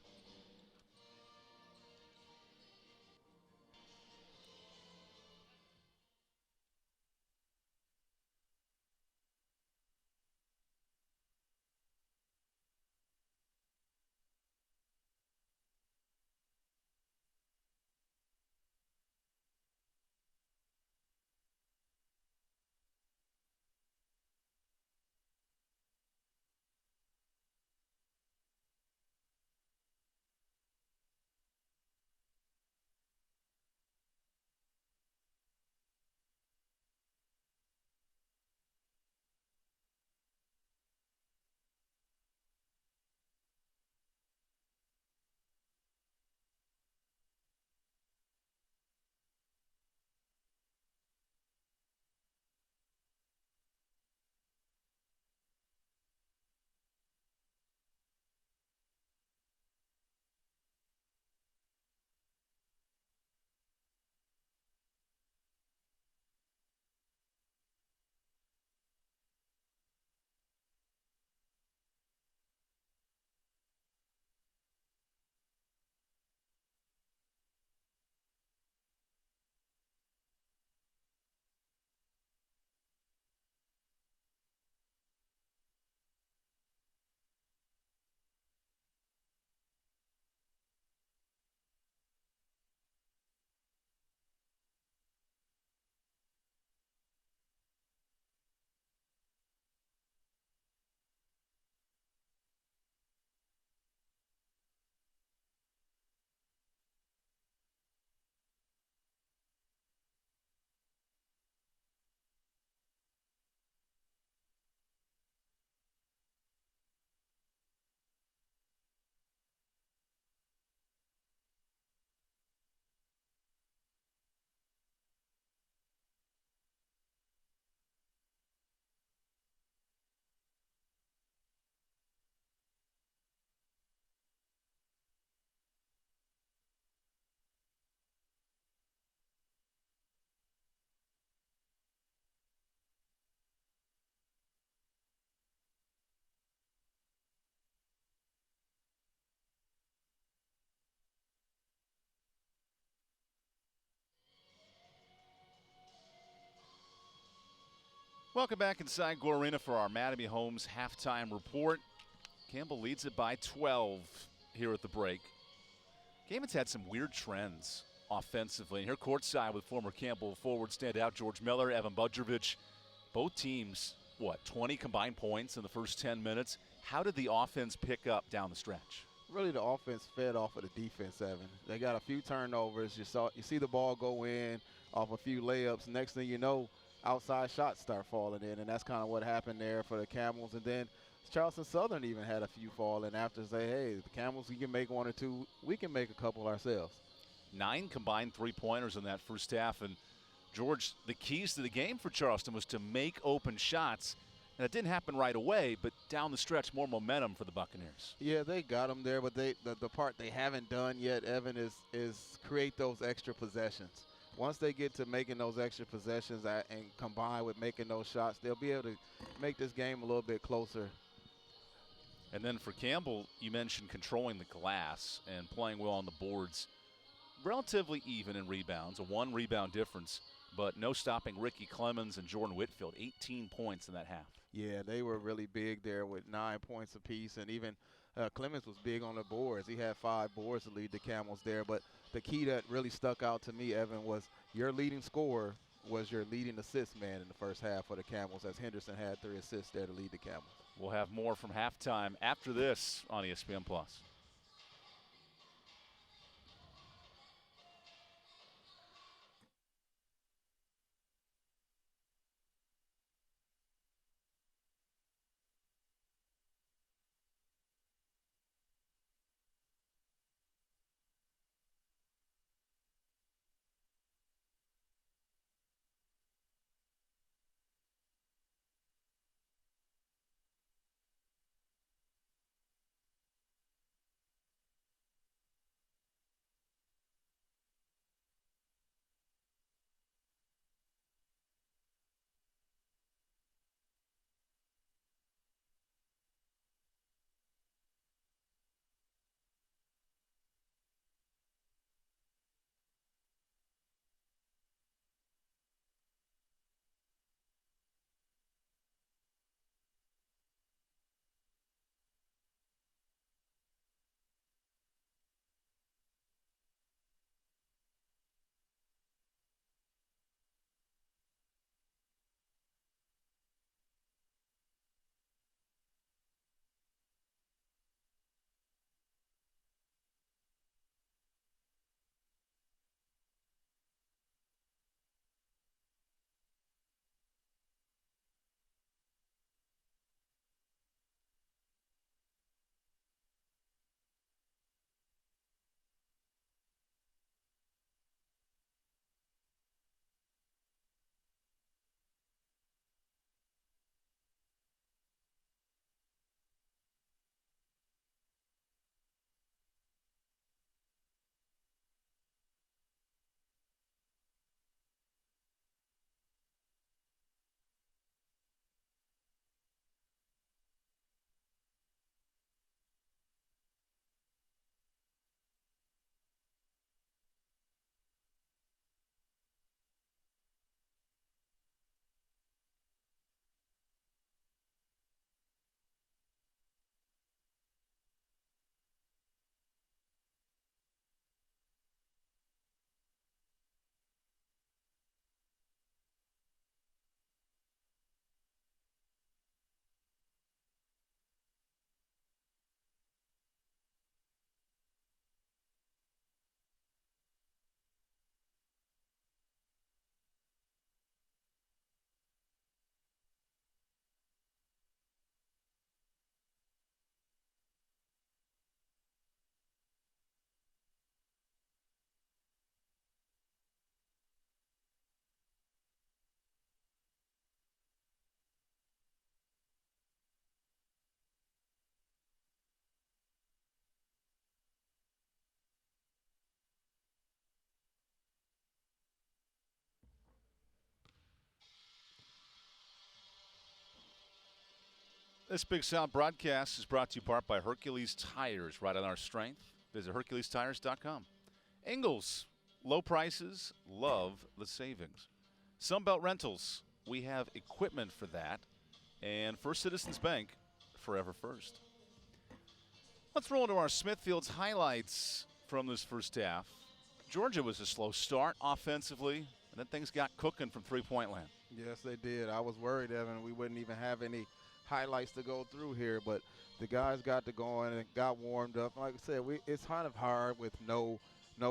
Welcome back inside Gore Arena for our Mattamy Homes halftime report. Campbell leads it by 12 here at the break. Game has had some weird trends offensively. And here courtside with former Campbell forward standout George Miller, Evan Budrovich. Both teams, 20 combined points in the first 10 minutes. How did the offense pick up down the stretch? Really, the offense fed off of the defense, Evan. They got a few turnovers. You see the ball go in off a few layups. Next thing you know, outside shots start falling in, and that's kind of what happened there for the Camels. And then Charleston Southern even had a few fall in after say, hey, the Camels, we can make one or two. We can make a couple ourselves. 9 combined three-pointers in that first half. And, George, the keys to the game for Charleston was to make open shots. And it didn't happen right away, but down the stretch, more momentum for the Buccaneers. Yeah, they got them there, but the part they haven't done yet, Evan, is create those extra possessions. Once they get to making those extra possessions and combine with making those shots, they'll be able to make this game a little bit closer. And then for Campbell, you mentioned controlling the glass and playing well on the boards. Relatively even in rebounds, a 1 rebound difference, but no stopping Ricky Clemens and Jordan Whitfield, 18 points in that half. Yeah, they were really big there with 9 points apiece, and even Clemens was big on the boards. He had 5 boards to lead the Camels there, but the key that really stuck out to me, Evan, was your leading scorer was your leading assist man in the first half for the Camels, as Henderson had 3 assists there to lead the Camels. We'll have more from halftime after this on ESPN+. This Big South broadcast is brought to you in part by Hercules Tires, right on our strength. Visit HerculesTires.com. Ingles, low prices, love the savings. Sunbelt Rentals, we have equipment for that. And First Citizens Bank, forever first. Let's roll into our Smithfield's highlights from this first half. Georgia was a slow start offensively, and then things got cooking from three-point land. Yes, they did. I was worried, Evan, we wouldn't even have any highlights to go through here, but the guys got to going and got warmed up. Like I said, it's kind of hard with no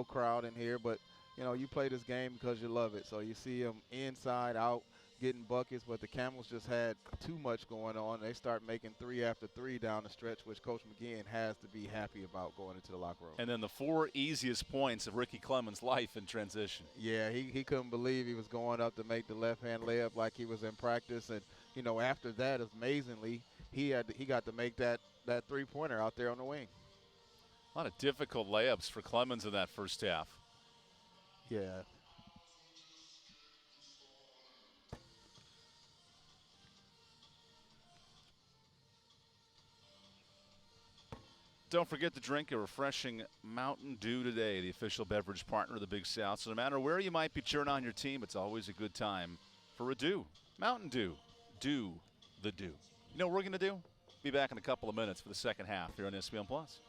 crowd in here, but you know, you play this game because you love it. So you see them inside out getting buckets, but the Camels just had too much going on. They start making 3 after 3 down the stretch, which Coach McGinn has to be happy about going into the locker room. And then the 4 easiest points of Ricky Clemens' life in transition. Yeah, he couldn't believe he was going up to make the left-hand layup like he was in practice. And, you know, after that, amazingly, he got to make that three-pointer out there on the wing. A lot of difficult layups for Clemens in that first half. Yeah. Don't forget to drink a refreshing Mountain Dew today, the official beverage partner of the Big South. So no matter where you might be cheering on your team, it's always a good time for a Dew. Mountain Dew. Do the Dew. You know what we're going to do? Be back in a couple of minutes for the second half here on ESPN Plus.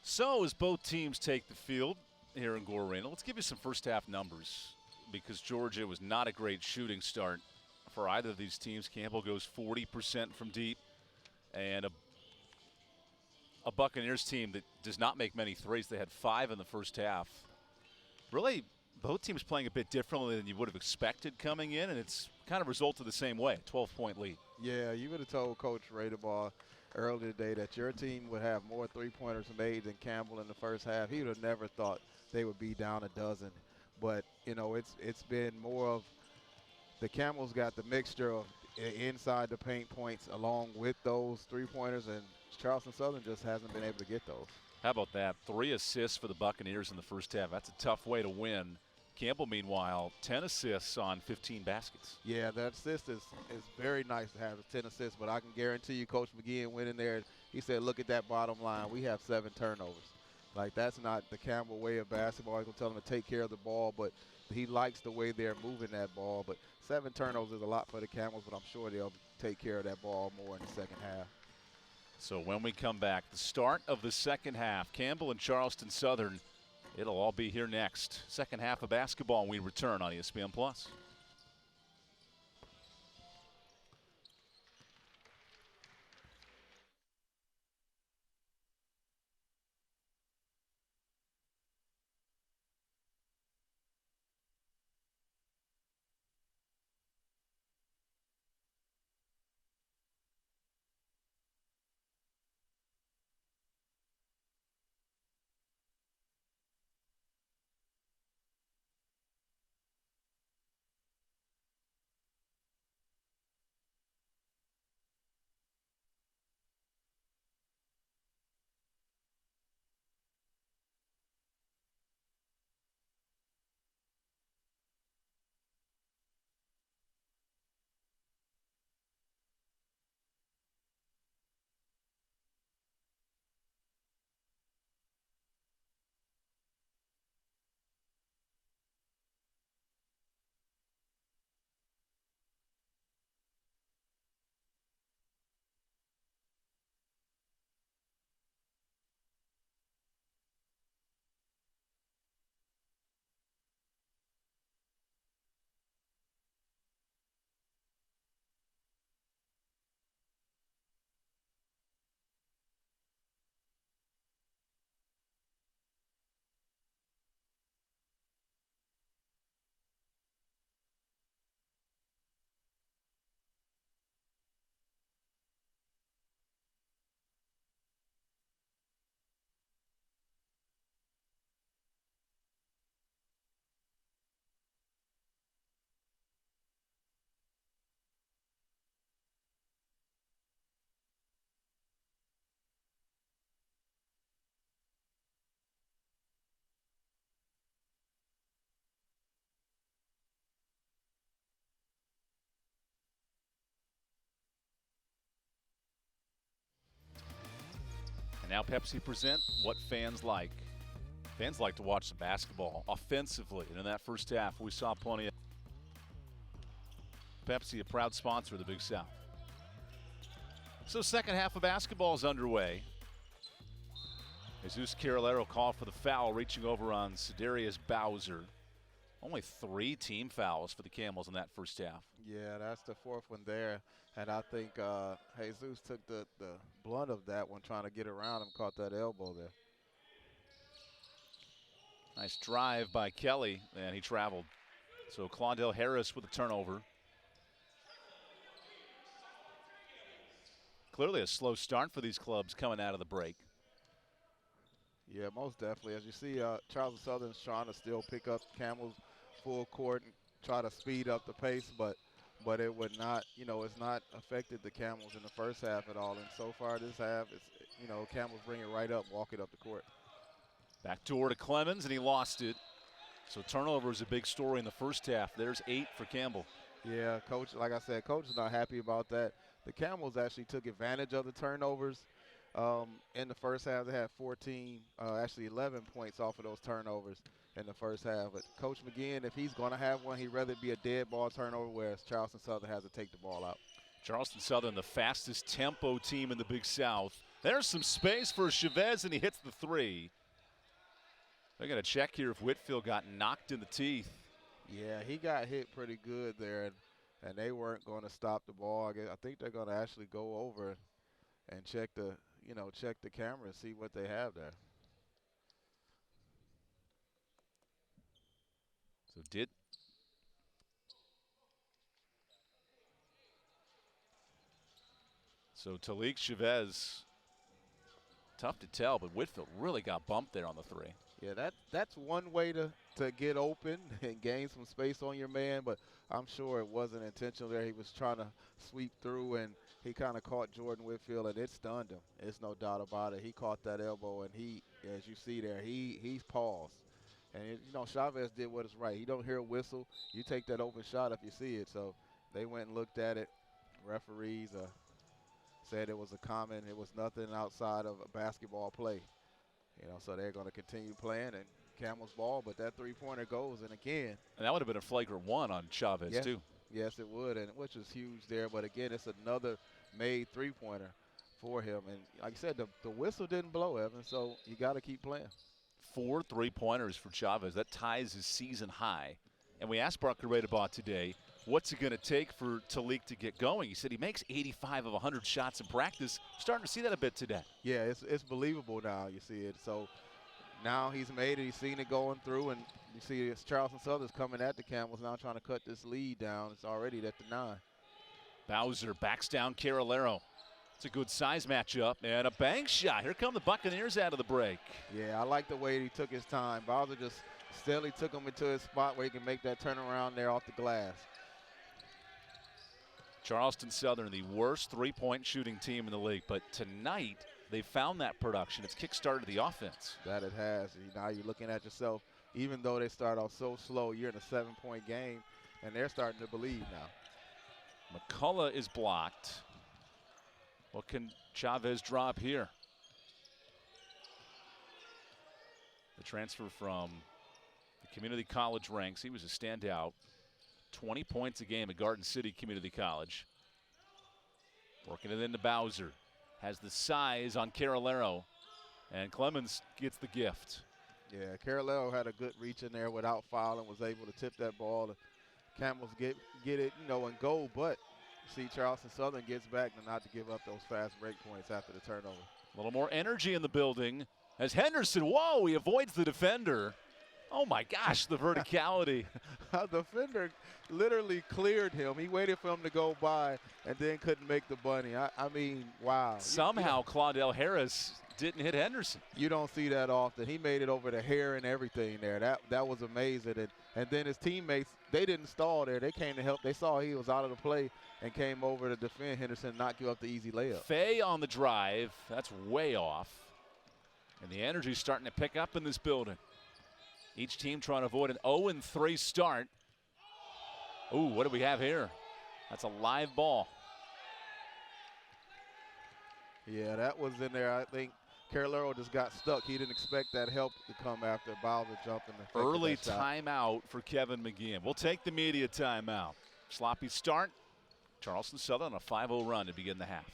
So as both teams take the field here in Gore Arena, let's give you some first half numbers because Georgia was not a great shooting start for either of these teams. Campbell goes 40% from deep, and a Buccaneers team that does not make many threes. They had 5 in the first half. Really, both teams playing a bit differently than you would have expected coming in, and it's kind of resulted the same way, 12-point lead. Yeah, you would have told Coach Radeball earlier today that your team would have more three-pointers made than Campbell in the first half. He would have never thought they would be down a dozen. But, you know, it's been more of the Camels got the mixture of inside the paint points along with those three-pointers, and Charleston Southern just hasn't been able to get those. How about that? 3 assists for the Buccaneers in the first half. That's a tough way to win. Campbell, meanwhile, 10 assists on 15 baskets. Yeah, that assist is very nice to have 10 assists, but I can guarantee you Coach McGee went in there, he said, look at that bottom line. We have 7 turnovers. Like, that's not the Campbell way of basketball. He's going to tell them to take care of the ball, but he likes the way they're moving that ball. But 7 turnovers is a lot for the Camels, but I'm sure they'll take care of that ball more in the second half. So when we come back, the start of the second half, Campbell and Charleston Southern, it'll all be here next. Second half of basketball, and we return on ESPN+. And now Pepsi present what fans like. Fans like to watch the basketball offensively. And in that first half, we saw plenty of Pepsi, a proud sponsor of the Big South. So second half of basketball is underway. Jesus Carolero called for the foul, reaching over on Cedarius Bowser. Only 3 team fouls for the Camels in that first half. Yeah, that's the 4th one there. And I think Jesus took the blunt of that one, trying to get around him, caught that elbow there. Nice drive by Kelly, and he traveled. So Claudel Harris with a turnover. Clearly a slow start for these clubs coming out of the break. Yeah, most definitely. As you see, Charleston Southern's trying to still pick up Campbell's full court and try to speed up the pace, but it would not, you know, it's not affected the Camels in the first half at all. And so far this half, it's, you know, Camels bring it right up, walk it up the court. Back door to Clemens, and he lost it. So turnover is a big story in the first half. There's 8 for Campbell. Yeah, Coach, like I said, Coach is not happy about that. The Camels actually took advantage of the turnovers. In the first half, they had 11 points off of those turnovers in the first half. But Coach McGinn, if he's going to have one, he'd rather be a dead ball turnover, whereas Charleston Southern has to take the ball out. Charleston Southern, the fastest tempo team in the Big South. There's some space for Chavez, and he hits the 3. They're going to check here if Whitfield got knocked in the teeth. Yeah, he got hit pretty good there, and they weren't going to stop the ball. I think they're going to actually go over and check the camera and see what they have there. So Talik Chavez, tough to tell, but Whitfield really got bumped there on the three. Yeah, that's one way to get open and gain some space on your man, but I'm sure it wasn't intentional there. He was trying to sweep through, and he kind of caught Jordan Whitfield, and it stunned him. There's no doubt about it. He caught that elbow, and he, as you see there, he's paused. And, Chavez did what is right. He don't hear a whistle. You take that open shot if you see it. So they went and looked at it. Referees said it was a common. It was nothing outside of a basketball play. So they're going to continue playing, and Camel's ball, but that three-pointer goes, and again. And that would have been a flagrant one on Chavez, yes, too. Yes, it would, and which was huge there. But again, it's another made three-pointer for him. And like I said, the whistle didn't blow, Evan, so you got to keep playing. 4 3-pointers for Chavez. That ties his season high. And we asked Barker Radebaugh today, what's it going to take for Talik to get going? He said he makes 85 of 100 shots in practice. Starting to see that a bit today. Yeah, it's believable now. You see it. So now he's made it. He's seen it going through, and you see it's Charleston Southern's coming at the Camels now, trying to cut this lead down. It's already at the 9. Bowser backs down Carolero. It's a good size matchup, and a bank shot. Here come the Buccaneers out of the break. Yeah, I like the way he took his time. Bowser just steadily took him into his spot where he can make that turnaround there off the glass. Charleston Southern, the worst three-point shooting team in the league, but tonight they found that production. It's kick-started the offense. That it has. Now you're looking at yourself, even though they start off so slow, you're in a 7-point game, and they're starting to believe now. McCullough is blocked. What can Chavez drop here? The transfer from the community college ranks. He was a standout. 20 points a game at Garden City Community College. Working it into Bowser. Has the size on Carolero. And Clemens gets the gift. Yeah, Carolero had a good reach in there without fouling, was able to tip that ball. The Camels get it, and go, but see Charleston Southern gets back and not to give up those fast break points after the turnover. A little more energy in the building as Henderson, whoa, he avoids the defender. Oh my gosh, the verticality. The defender literally cleared him. He waited for him to go by and then couldn't make the bunny. I mean, wow. Somehow Claudel Harris didn't hit Henderson. You don't see that often. He made it over the hair and everything there. That was amazing. And then his teammates, they didn't stall there. They came to help. They saw he was out of the play and came over to defend Henderson, not give up the easy layup. Fay on the drive. That's way off. And the energy's starting to pick up in this building. Each team trying to avoid an 0-3 start. Ooh, what do we have here? That's a live ball. Yeah, that was in there. I think Carolero just got stuck. He didn't expect that help to come after Bowser jumping. Early timeout for Kevin McGeehan. We'll take the media timeout. Sloppy start. Charleston Southern on a 5-0 run to begin the half.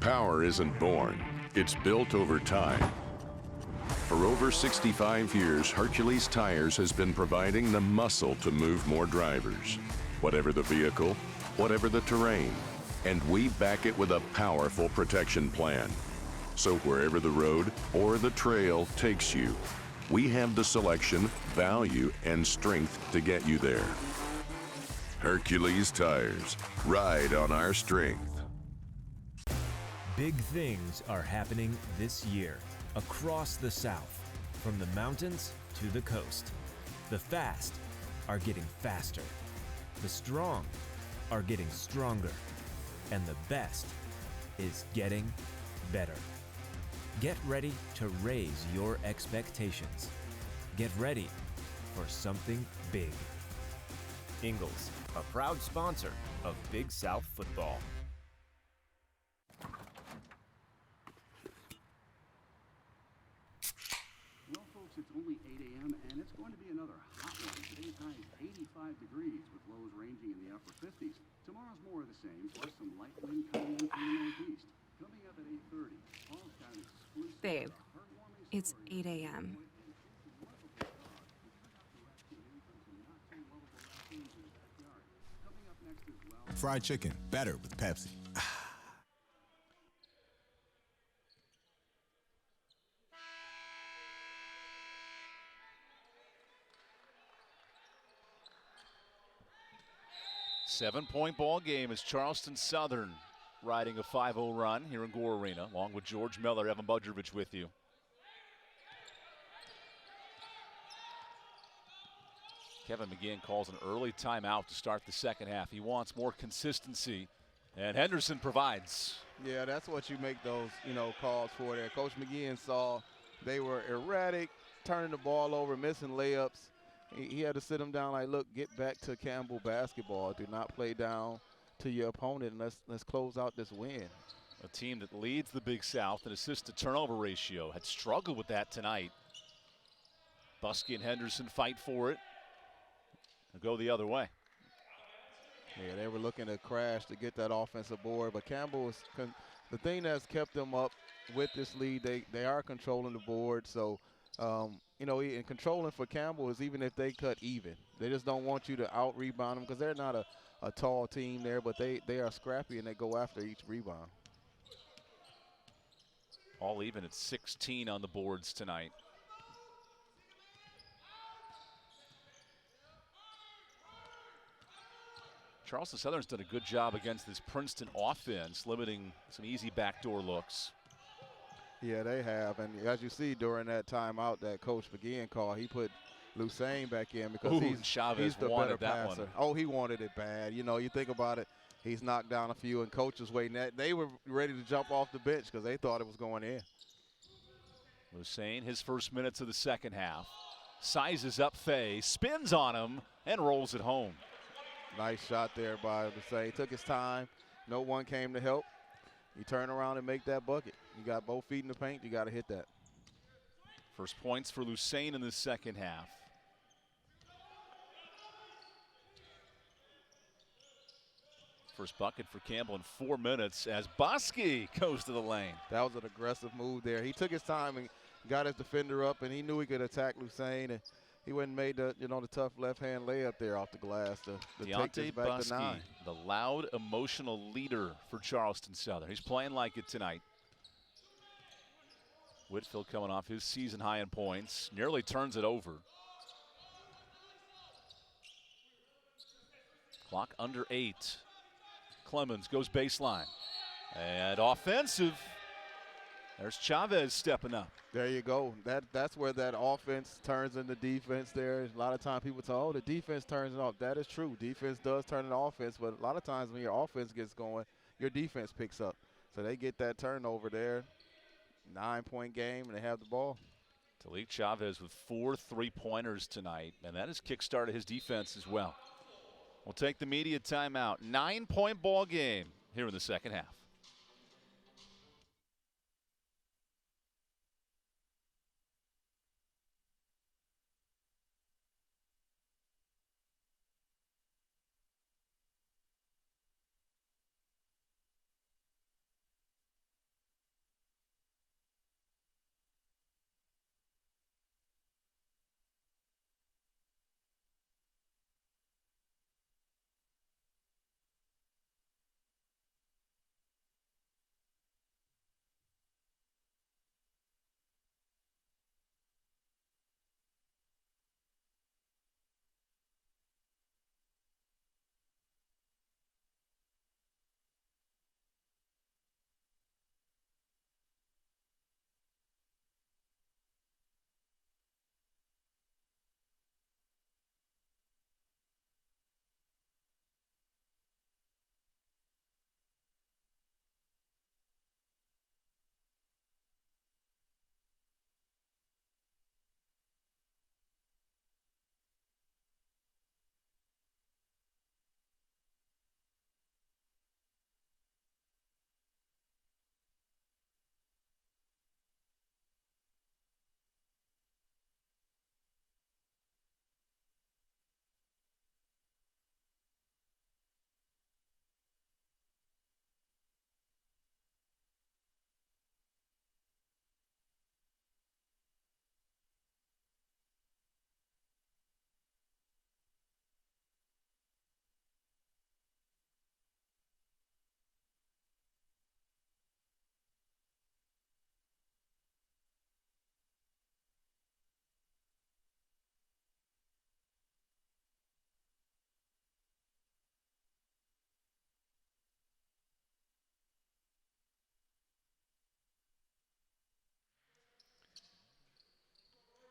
Power isn't born, it's built over time. For over 65 years, Hercules Tires has been providing the muscle to move more drivers. Whatever the vehicle, whatever the terrain, and we back it with a powerful protection plan. So wherever the road or the trail takes you, we have the selection, value, and strength to get you there. Hercules Tires, ride on our strength. Big things are happening this year across the South, from the mountains to the coast. The fast are getting faster. The strong are getting stronger. And the best is getting better. Get ready to raise your expectations. Get ready for something big. Ingles, a proud sponsor of Big South football. Well, folks, it's only 8 a.m. and it's going to be another hot one. Today's high is 85 degrees with lows lows ranging in the upper 50s. Tomorrow's more of the same, plus some light wind coming in from the northeast. Coming up at 8:30, Paul's got an exclusive Babe, heartwarming it's story 8 a.m. Fried chicken, better with Pepsi. 7-point ball game as Charleston Southern riding a 5-0 run here in Gore Arena, along with George Miller, Evan Budrovich with you. Kevin McGinn calls an early timeout to start the second half. He wants more consistency, and Henderson provides. Yeah, that's what you make those, calls for there. Coach McGinn saw they were erratic, turning the ball over, missing layups. He had to sit them down like, look, get back to Campbell basketball. Do not play down to your opponent, and let's close out this win. A team that leads the Big South in assist-to-turnover ratio had struggled with that tonight. Buskey and Henderson fight for it. Go the other way. Yeah, they were looking to crash to get that offensive board, but Campbell was the thing that's kept them up with this lead. They are controlling the board, so and controlling for Campbell is even if they cut even. They just don't want you to out-rebound them because they're not a tall team there, but they are scrappy and they go after each rebound. All even at 16 on the boards tonight. Charleston Southern's done a good job against this Princeton offense, limiting some easy backdoor looks. Yeah, they have, and as you see during that timeout that Coach McGinn called, he put Lucene back in because he's the better passer. One. Oh, he wanted it bad. You think about it, he's knocked down a few, and Coach was waiting. They were ready to jump off the bench because they thought it was going in. Lucene, his first minutes of the second half, sizes up Fay, spins on him, and rolls it home. Nice shot there by Lucene. Took his time. No one came to help. You turn around and make that bucket. You got both feet in the paint. You got to hit that. First points for Lucene in the second half. First bucket for Campbell in 4 minutes as Buskey goes to the lane. That was an aggressive move there. He took his time and got his defender up, and he knew he could attack Lucene. And he went and made the tough left-hand layup there off the glass to take this back Buskey, to 9. the loud, emotional leader for Charleston Southern. He's playing like it tonight. Whitfield coming off his season high in points, nearly turns it over. Clock under 8. Clemens goes baseline. And offensive. There's Chavez stepping up. There you go. That's where that offense turns into defense there. A lot of times people say, oh, the defense turns it off. That is true. Defense does turn into offense, but a lot of times when your offense gets going, your defense picks up. So they get that turnover there. 9-point game, and they have the ball. Talik Chavez with 4 3-pointers tonight, and that has kick-started his defense as well. We'll take the media timeout. 9-point ball game here in the second half.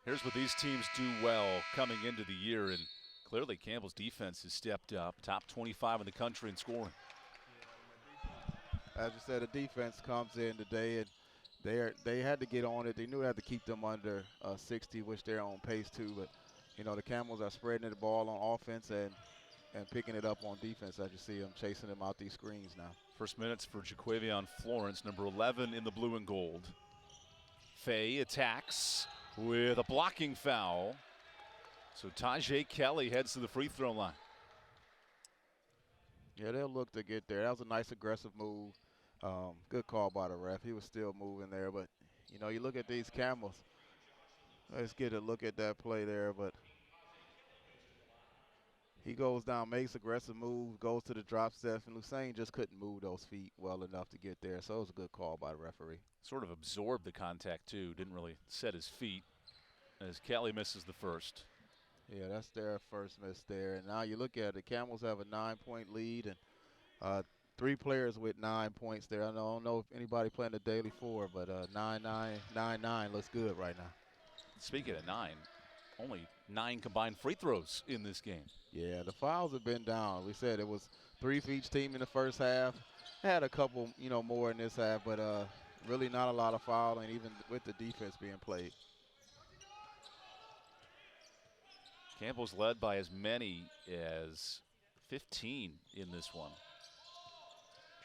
Here's what these teams do well coming into the year, and clearly Campbell's defense has stepped up, top 25 in the country in scoring. As you said, the defense comes in today, and they had to get on it. They knew they had to keep them under 60, which they're on pace to. But, you know, the Camels are spreading the ball on offense and picking it up on defense, as you see them chasing them out these screens now. First minutes for Jaquavion Florence, number 11 in the blue and gold. Fay attacks with a blocking foul. So Tajay Kelly heads to the free throw line. Yeah, they'll look to get there. That was a nice aggressive move. Good call by the ref. He was still moving there, but, you know, you look at these Camels. Let's get a look at that play there, but he goes down, makes aggressive move, goes to the drop step, and Lucene just couldn't move those feet well enough to get there, so it was a good call by the referee. Sort of absorbed the contact, too. Didn't really set his feet as Kelly misses the first. Yeah, that's their first miss there. And now you look at it, the Camels have a 9-point lead, and 3 players with 9 points there. I don't know if anybody playing the daily 4, but 9-9, 9-9 looks good right now. Speaking of 9, only 9 combined free throws in this game. Yeah, the fouls have been down. We said it was 3 for each team in the first half. Had a couple, you know, more in this half, but really not a lot of fouling, even with the defense being played. Campbell's led by as many as 15 in this one.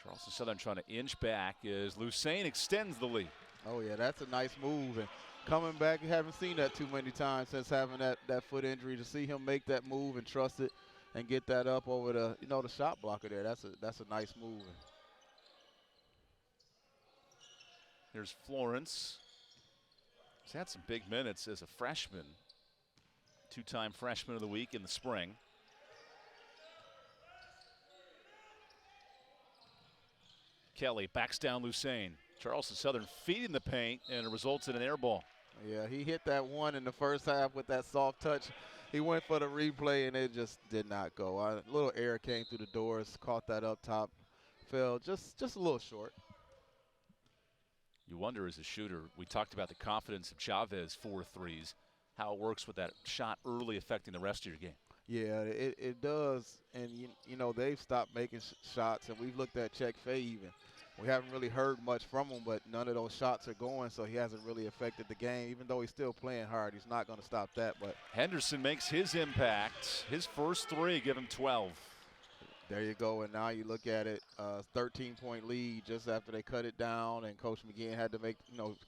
Charleston Southern trying to inch back as Lucene extends the lead. Oh, yeah, that's a nice move. And coming back, you haven't seen that too many times since having that foot injury. To see him make that move and trust it and get that up over the, you know, the shot blocker there, that's a nice move. Here's Florence. He's had some big minutes as a freshman. 2-time freshman of the week in the spring. Kelly backs down Lucene. Charleston Southern feeding the paint, and it results in an air ball. Yeah, he hit that one in the first half with that soft touch. He went for the replay, and it just did not go. A little air came through the doors, caught that up top, fell just a little short. You wonder as a shooter, we talked about the confidence of Chavez 4 threes, how it works with that shot early affecting the rest of your game. Yeah, it does, and you know they've stopped making shots, and we've looked at Check Fay even. We haven't really heard much from him, but none of those shots are going, so he hasn't really affected the game. Even though he's still playing hard, he's not going to stop that. But Henderson makes his impact. His first 3 give him 12. There you go, and now you look at it, 13-point lead just after they cut it down, and Coach McGinn had to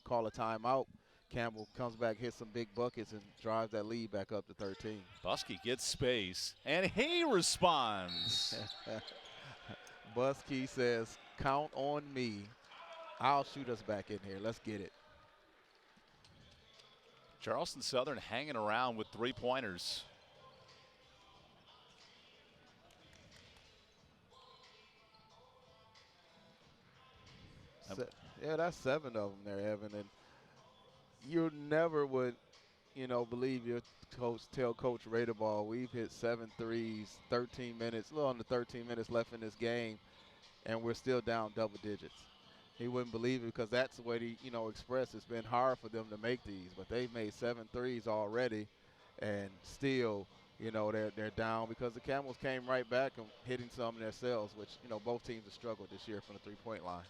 call a timeout. Campbell comes back, hits some big buckets, and drives that lead back up to 13. Buskey gets space, and he responds. Buskey says, "Count on me. I'll shoot us back in here. Let's get it." Charleston Southern hanging around with 3-pointers. Yeah, that's 7 of them there, Evan. And you never would, believe your coach tell Coach Radeball, we've hit 7 threes, 13 minutes, a little under 13 minutes left in this game, and we're still down double digits. He wouldn't believe it because that's the way he, expressed. It's been hard for them to make these, but they've made 7 threes already, and still, they're down because the Camels came right back and hitting some themselves, which, both teams have struggled this year from the three-point line.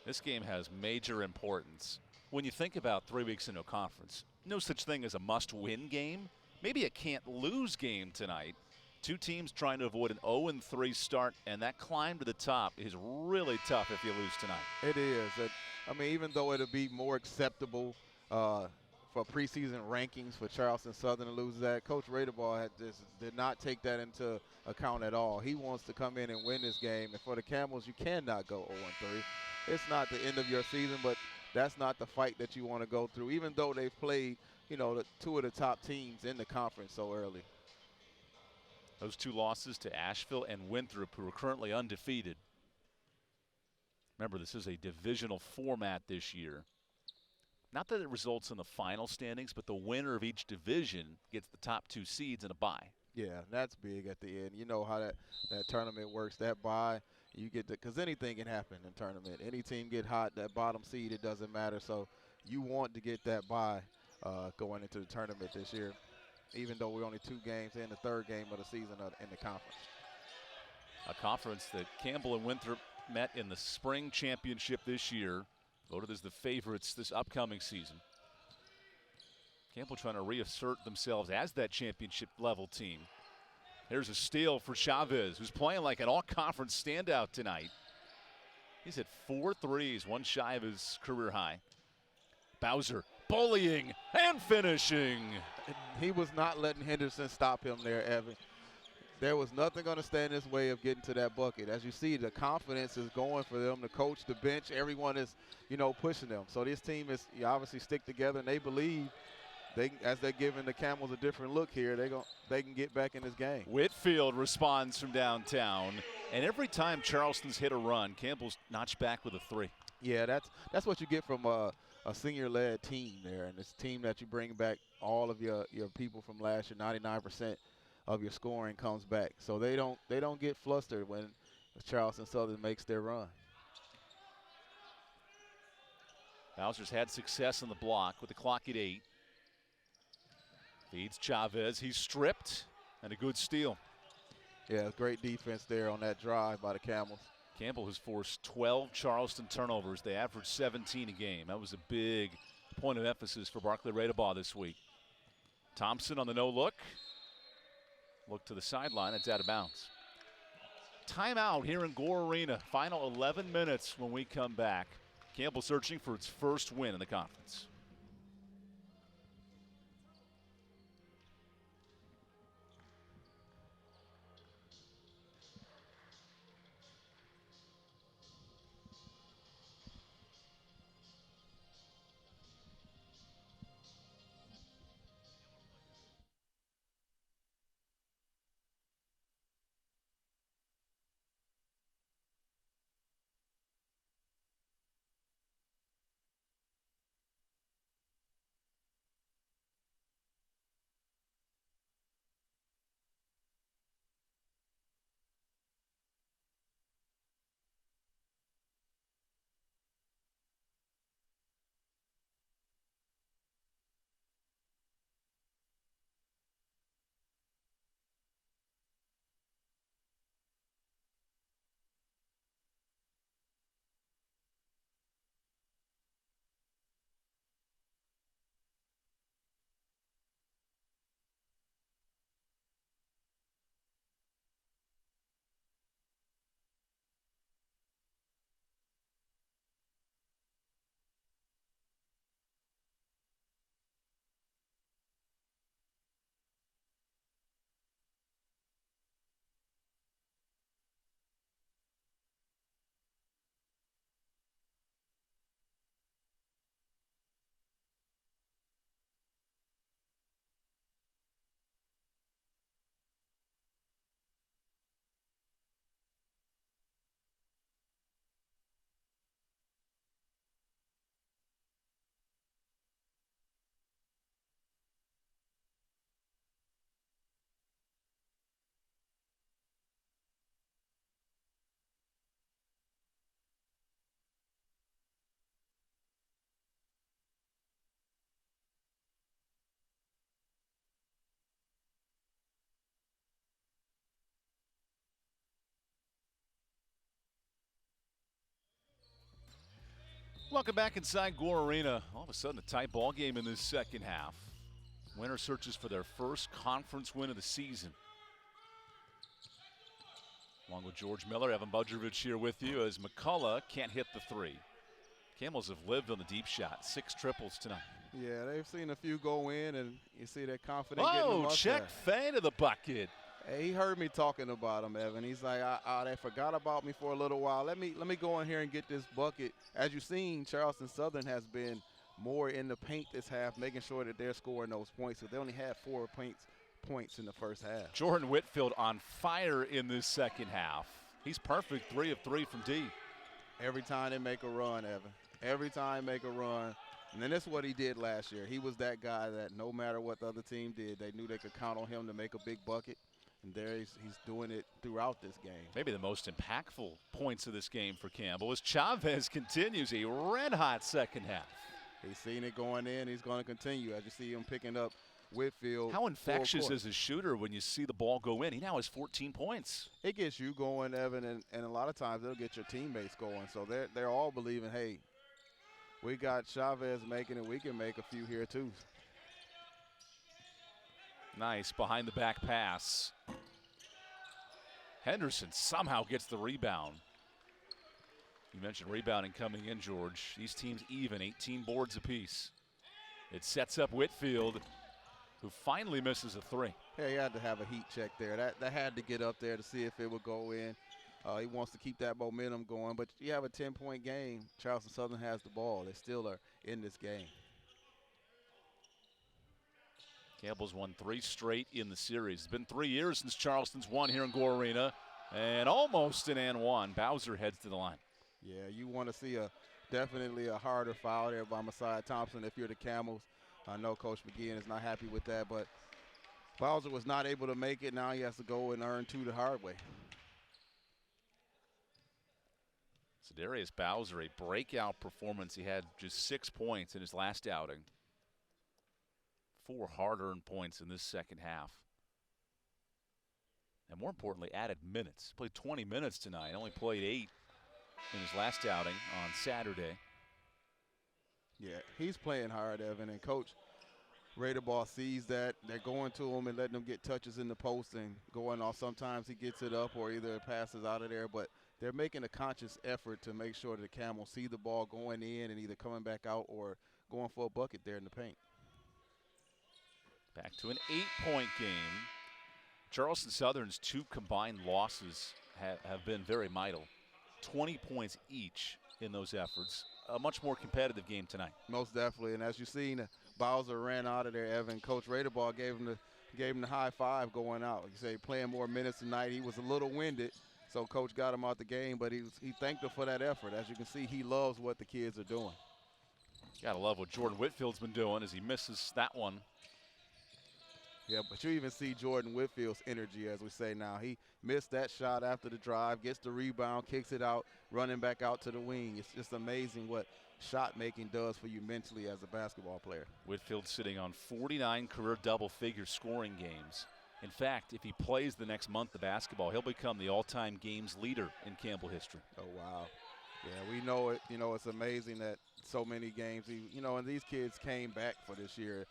This game has major importance. When you think about 3 weeks into a conference, no such thing as a must-win game. Maybe a can't-lose game tonight. 2 teams trying to avoid an 0-3 start, and that climb to the top is really tough if you lose tonight. It is. Even though it'll be more acceptable for preseason rankings for Charleston Southern to lose that, Coach Radeball did not take that into account at all. He wants to come in and win this game, and for the Camels, you cannot go 0-3. It's not the end of your season, but that's not the fight that you want to go through, even though they've played, the 2 of the top teams in the conference so early. Those 2 losses to Asheville and Winthrop, who are currently undefeated. Remember, this is a divisional format this year. Not that it results in the final standings, but the winner of each division gets the top 2 seeds and a bye. Yeah, that's big at the end. You know how that tournament works, that bye. You get because anything can happen in tournament. Any team get hot, that bottom seed, it doesn't matter. So you want to get that bye going into the tournament this year, even though we're only 2 games in the 3rd game of the season in the conference. A conference that Campbell and Winthrop met in the spring championship this year, voted as the favorites this upcoming season. Campbell trying to reassert themselves as that championship level team. Here's a steal for Chavez, who's playing like an all-conference standout tonight. He's hit 4 threes, one shy of his career high. Bowser bullying and finishing. He was not letting Henderson stop him there, Evan. There was nothing going to stand in his way of getting to that bucket. As you see, the confidence is going for them. The coach, the bench, everyone is, pushing them. So this team is obviously stick together, and they believe as they're giving the Camels a different look here, they can get back in this game. Whitfield responds from downtown, and every time Charleston's hit a run, Campbell's notched back with a 3. Yeah, that's what you get from a senior-led team there, and this team that you bring back all of your people from last year. 99% of your scoring comes back, so they don't get flustered when Charleston Southern makes their run. Bowser's had success on the block with the clock at 8. Feeds Chavez. He's stripped, and a good steal. Yeah, great defense there on that drive by the Camels. Campbell has forced 12 Charleston turnovers. They averaged 17 a game. That was a big point of emphasis for Barclay Radebaugh this week. Thompson on the no-look. Look to the sideline. It's out of bounds. Timeout here in Gore Arena. Final 11 minutes when we come back. Campbell searching for its first win in the conference. Welcome back inside Gore Arena. All of a sudden, a tight ball game in this second half. Winner searches for their first conference win of the season. Along with George Miller, Evan Budrovich here with you as McCullough can't hit the 3. Camels have lived on the deep shot. 6 triples tonight. Yeah, they've seen a few go in, and you see that confidence getting them up check there. fade to the bucket. Hey, he heard me talking about him, Evan. He's like, they forgot about me for a little while. Let me go in here and get this bucket. As you've seen, Charleston Southern has been more in the paint this half, making sure that they're scoring those points. So they only had 4 points in the first half. Jordan Whitfield on fire in this second half. He's perfect, 3 of 3 from deep. Every time they make a run, Evan. Every time they make a run. And then that's what he did last year. He was that guy that no matter what the other team did, they knew they could count on him to make a big bucket. And there he's doing it throughout this game. Maybe the most impactful points of this game for Campbell as Chavez continues a red-hot second half. He's seen it going in. He's going to continue as you see him picking up Whitfield. How infectious is a shooter when you see the ball go in? He now has 14 points. It gets you going, Evan, and a lot of times it'll get your teammates going. So they're all believing, hey, we got Chavez making it. We can make a few here too. Nice behind the back pass. Henderson somehow gets the rebound. You mentioned rebounding coming in, George. These teams even, 18 boards apiece. It sets up Whitfield, who finally misses a three. Yeah, he had to have a heat check there. That had to get up there to see if it would go in. He wants to keep that momentum going, but you have a 10-point game. Charleston Southern has the ball. They still are in this game. Campbell's won 3 straight in the series. It's been 3 years since Charleston's won here in Gore Arena, and almost an and one. Bowser heads to the line. Yeah, you want to see definitely a harder foul there by Messiah Thompson if you're the Camels. I know Coach McGeehan is not happy with that, but Bowser was not able to make it. Now he has to go and earn 2 the hard way. Darius Bowser, a breakout performance. He had just 6 points in his last outing. 4 hard-earned points in this second half. And more importantly, added minutes. Played 20 minutes tonight. Only played 8 in his last outing on Saturday. Yeah, he's playing hard, Evan, and Coach Raderball sees that. They're going to him and letting him get touches in the post and going off. Sometimes he gets it up or either passes out of there, but they're making a conscious effort to make sure that the Camels see the ball going in and either coming back out or going for a bucket there in the paint. Back to an 8-point game. Charleston Southern's 2 combined losses have been very vital. 20 points each in those efforts. A much more competitive game tonight. Most definitely, and as you've seen, Bowser ran out of there, Evan. Coach Raderball gave him the high five going out. You say playing more minutes tonight. He was a little winded, so Coach got him out the game, but he thanked him for that effort. As you can see, he loves what the kids are doing. Gotta love what Jordan Whitfield's been doing as he misses that one. Yeah, but you even see Jordan Whitfield's energy, as we say now. He missed that shot after the drive, gets the rebound, kicks it out, running back out to the wing. It's just amazing what shot making does for you mentally as a basketball player. Whitfield sitting on 49 career double-figure scoring games. In fact, if he plays the next month of basketball, he'll become the all-time games leader in Campbell history. Oh, wow. Yeah, we know it. You know, it's amazing that so many games, and these kids came back for this year.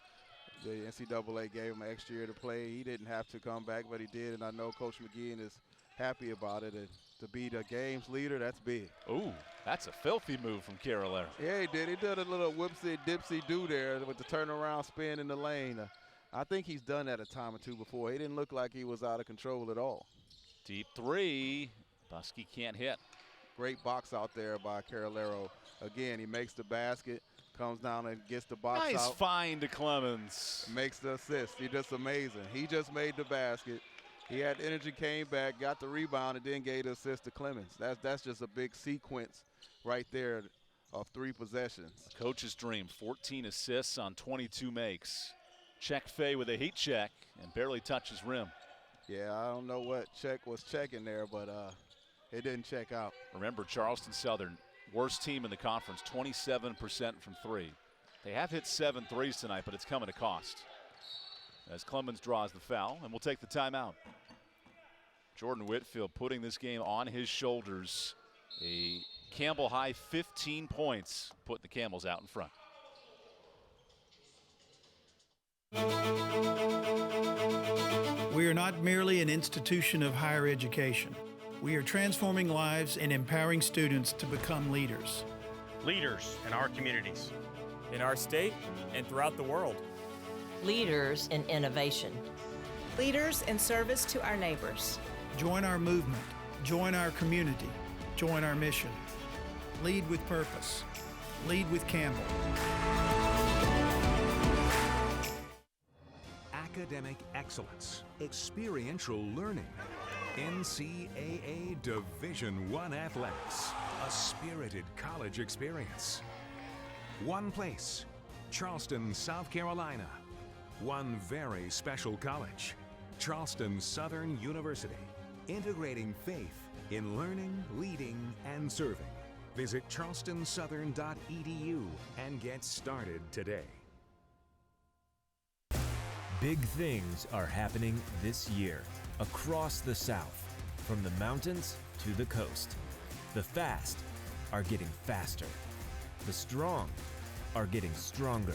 The NCAA gave him an extra year to play. He didn't have to come back, but he did, and I know Coach McGeehan is happy about it. And to be the game's leader, that's big. Ooh, that's a filthy move from Carolera. Yeah, he did. He did a little whoopsie-dipsy-do there with the turnaround spin in the lane. I think he's done that a time or two before. He didn't look like he was out of control at all. Deep three. Buskey can't hit. Great box out there by Carolero. Again, he makes the basket. Comes down and gets the box out. Nice find to Clemens. Makes the assist. He's just amazing. He just made the basket. He had energy, came back, got the rebound, and then gave the assist to Clemens. That's just a big sequence right there of 3 possessions. Coach's dream, 14 assists on 22 makes. Check Fay with a heat check and barely touches rim. Yeah, I don't know what check was checking there, but it didn't check out. Remember, Charleston Southern, worst team in the conference, 27% from 3. They have hit 7 threes tonight, but it's coming to cost. As Clemens draws the foul, and we'll take the timeout. Jordan Whitfield putting this game on his shoulders. A Campbell high 15 points, put the Camels out in front. We are not merely an institution of higher education. We are transforming lives and empowering students to become leaders. Leaders in our communities, in our state, and throughout the world. Leaders in innovation. Leaders in service to our neighbors. Join our movement. Join our community. Join our mission. Lead with purpose. Lead with Campbell. Academic excellence. Experiential learning. NCAA Division I athletics. A spirited college experience. One place. Charleston, South Carolina. One very special college. Charleston Southern University. Integrating faith in learning, leading, and serving. Visit charlestonsouthern.edu and get started today. Big things are happening this year across the South, from the mountains to the coast. The fast are getting faster. The strong are getting stronger.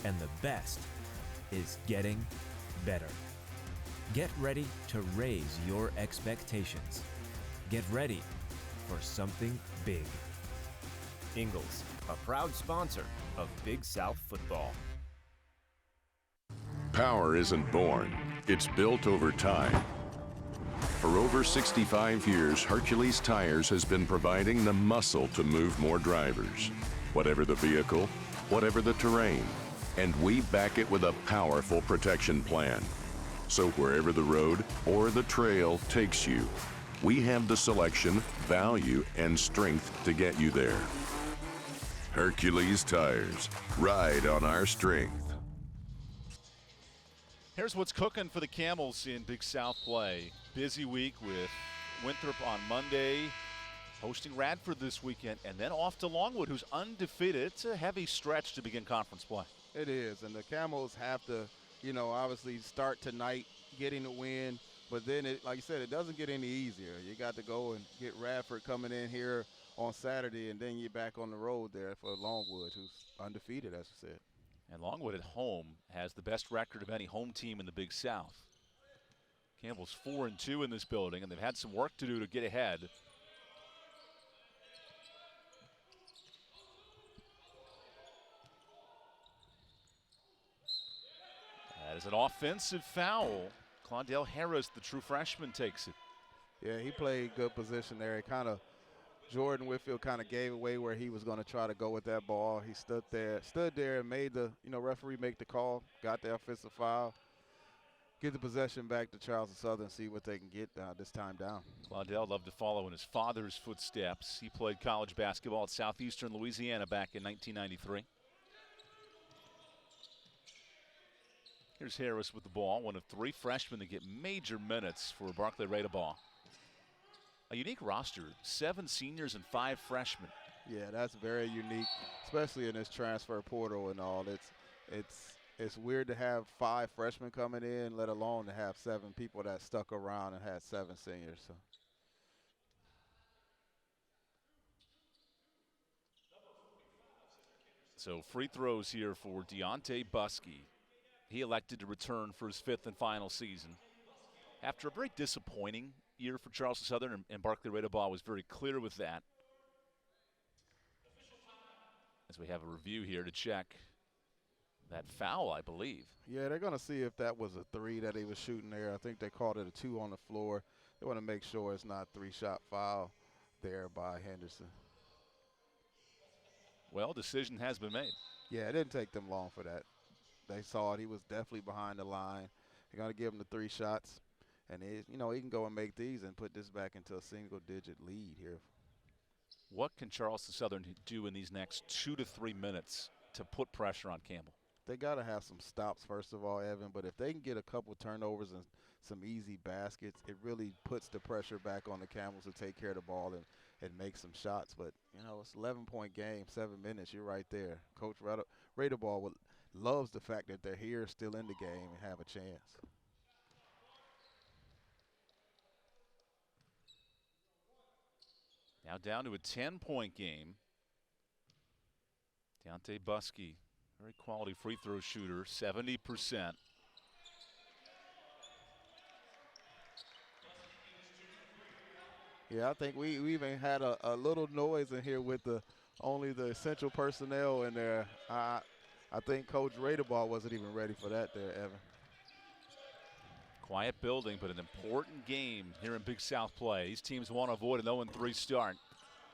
And the best is getting better. Get ready to raise your expectations. Get ready for something big. Ingles, a proud sponsor of Big South football. Power isn't born, it's built over time. For over 65 years, Hercules Tires has been providing the muscle to move more drivers. Whatever the vehicle, whatever the terrain, and we back it with a powerful protection plan. So wherever the road or the trail takes you, we have the selection, value, and strength to get you there. Hercules Tires, ride on our strength. Here's what's cooking for the Camels in Big South play. Busy week with Winthrop on Monday, hosting Radford this weekend, and then off to Longwood, who's undefeated. It's a heavy stretch to begin conference play. It is, and the Camels have to, obviously start tonight getting the win, but then, like you said, it doesn't get any easier. You got to go and get Radford coming in here on Saturday, and then you're back on the road there for Longwood, who's undefeated, as you said. And Longwood at home has the best record of any home team in the Big South. Campbell's 4-2 in this building, and they've had some work to do to get ahead. That is an offensive foul. Claudel Harris, the true freshman, takes it. Yeah, he played good position there. Jordan Whitfield kind of gave away where he was going to try to go with that ball. He stood there and made the, referee make the call, got the offensive foul, get the possession back to Charleston Southern, see what they can get this time down. Claudel loved to follow in his father's footsteps. He played college basketball at Southeastern Louisiana back in 1993. Here's Harris with the ball, one of 3 freshmen to get major minutes for Barclay Radeball. A unique roster, 7 seniors and 5 freshmen. Yeah, that's very unique, especially in this transfer portal and all. It's weird to have 5 freshmen coming in, let alone to have 7 people that stuck around and had 7 seniors. So free throws here for Deontay Buskey. He elected to return for his 5th and final season. After a very disappointing year for Charleston Southern, and Barclay Radeball was very clear with that. As we have a review here to check that foul, I believe. Yeah, they're going to see if that was a 3 that he was shooting there. I think they called it a 2 on the floor. They want to make sure it's not 3-shot foul there by Henderson. Well, decision has been made. Yeah, it didn't take them long for that. They saw it. He was definitely behind the line. They're going to give him the 3 shots. And, he can go and make these and put this back into a single-digit lead here. What can Charleston Southern do in these next 2 to 3 minutes to put pressure on Campbell? They got to have some stops, first of all, Evan. But if they can get a couple turnovers and some easy baskets, it really puts the pressure back on the Camels to take care of the ball and make some shots. But, it's an 11-point game, 7 minutes. You're right there. Coach Radeball loves the fact that they're here, still in the game, and have a chance. Now down to a 10-point game. Deontay Buskey, very quality free throw shooter, 70%. Yeah, I think we even had a little noise in here with only the essential personnel in there. I think Coach Radeball wasn't even ready for that there, Evan. Quiet building, but an important game here in Big South play. These teams want to avoid an 0-3 start.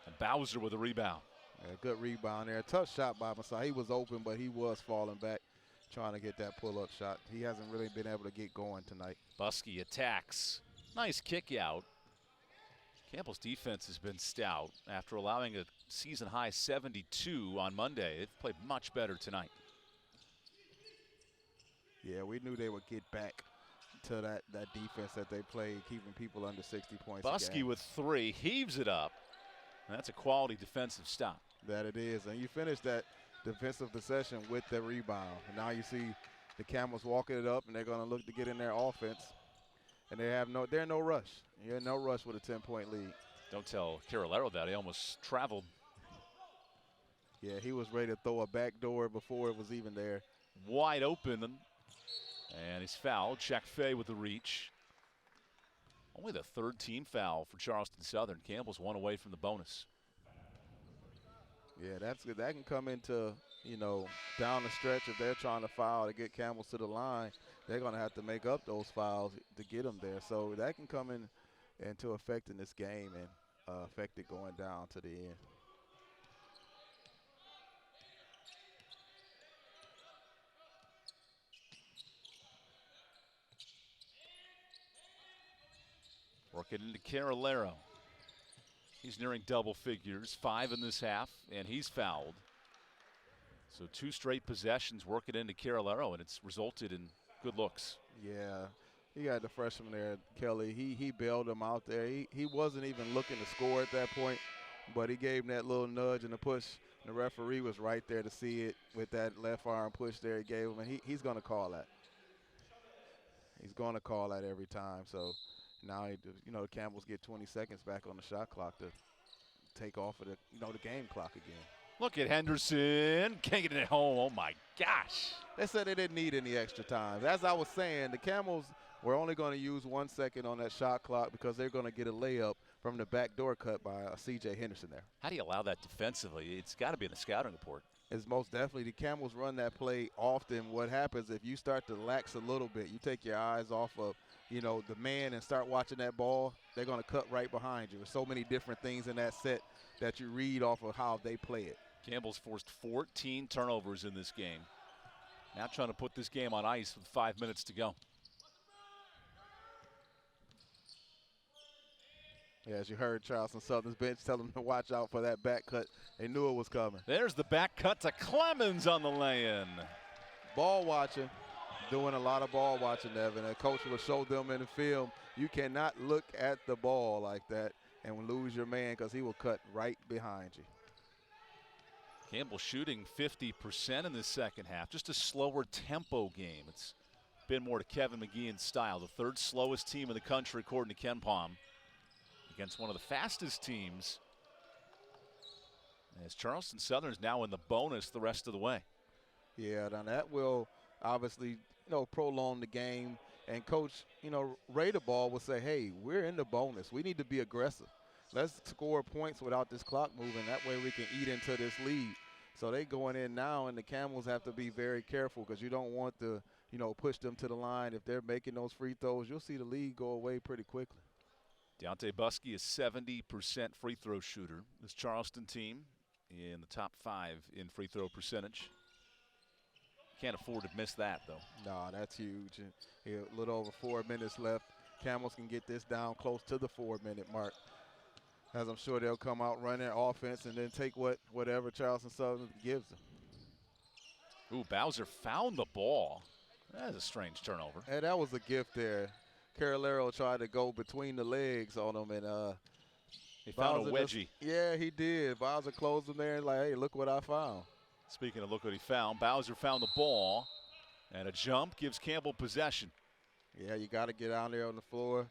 And Bowser with a rebound. Yeah, good rebound there. Tough shot by Masai. He was open, but he was falling back trying to get that pull-up shot. He hasn't really been able to get going tonight. Buskey attacks. Nice kick out. Campbell's defense has been stout. After allowing a season-high 72 on Monday, they've played much better tonight. Yeah, we knew they would get back to that defense that they played, keeping people under 60 points. Buskey with 3, heaves it up. And that's a quality defensive stop. That it is. And you finish that defensive possession with the rebound. And now you see the Camels walking it up, and they're going to look to get in their offense. And they're in no rush. You're in no rush with a 10-point lead. Don't tell Carolero that. He almost traveled. Yeah, he was ready to throw a backdoor before it was even there. Wide open. And he's fouled. Check Fay with the reach. Only the third team foul for Charleston Southern. Campbell's one away from the bonus. Yeah, that's good. That can come into, down the stretch if they're trying to foul to get Campbell to the line. They're going to have to make up those fouls to get them there. So that can come into effect in this game and affect it going down to the end. Working into Carolero. He's nearing double figures, 5 in this half, and he's fouled. So 2 straight possessions working into Carolero, and it's resulted in good looks. Yeah, he got the freshman there, Kelly. He bailed him out there. He wasn't even looking to score at that point, but he gave him that little nudge and the push. The referee was right there to see it with that left arm push there he gave him, and he's going to call that. He's going to call that every time. So now, the Campbells get 20 seconds back on the shot clock to take off of the game clock again. Look at Henderson. Can't get it home. Oh, my gosh. They said they didn't need any extra time. As I was saying, the Camels were only going to use 1 second on that shot clock because they're going to get a layup from the backdoor cut by C.J. Henderson there. How do you allow that defensively? It's got to be in the scouting report. It's most definitely. The Camels run that play often. What happens if you start to lax a little bit, you take your eyes off of the man and start watching that ball, they're going to cut right behind you. There's so many different things in that set that you read off of how they play it. Campbell's forced 14 turnovers in this game. Now trying to put this game on ice with 5 minutes to go. Yeah, as you heard Charleston Southern's bench tell them to watch out for that back cut. They knew it was coming. There's the back cut to Clemens on the lay-in. Ball watching, doing a lot of ball watching, Evan. And coach will show them in the film, you cannot look at the ball like that and lose your man because he will cut right behind you. Campbell shooting 50% in this second half. Just a slower tempo game. It's been more to Kevin McGeehan's style. The third slowest team in the country, according to KenPom, against one of the fastest teams. As Charleston Southern is now in the bonus the rest of the way. Yeah, now that will obviously, prolong the game. And Coach, Ray the Ball will say, hey, we're in the bonus. We need to be aggressive. Let's score points without this clock moving. That way we can eat into this lead. So they going in now, and the Camels have to be very careful because you don't want to, push them to the line. If they're making those free throws, you'll see the lead go away pretty quickly. Deontay Buskey is 70% free throw shooter. This Charleston team in the top 5 in free throw percentage. Can't afford to miss that, though. No, that's huge. A little over 4 minutes left. Camels can get this down close to the 4-minute mark. As I'm sure they'll come out, run their offense, and then take whatever Charleston Southern gives them. Ooh, Bowser found the ball. That is a strange turnover. Hey, that was a gift there. Carolero tried to go between the legs on him, and he found a wedgie. Yeah, he did. Bowser closed him there and like, hey, look what I found. Speaking of look what he found, Bowser found the ball, and a jump gives Campbell possession. Yeah, you got to get out there on the floor.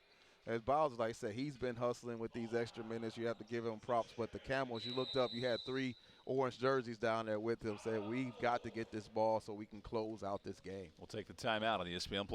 As Bowser, like I said, he's been hustling with these extra minutes. You have to give him props. But the Camels, you looked up, you had 3 orange jerseys down there with him, saying we've got to get this ball so we can close out this game. We'll take the timeout on ESPN+.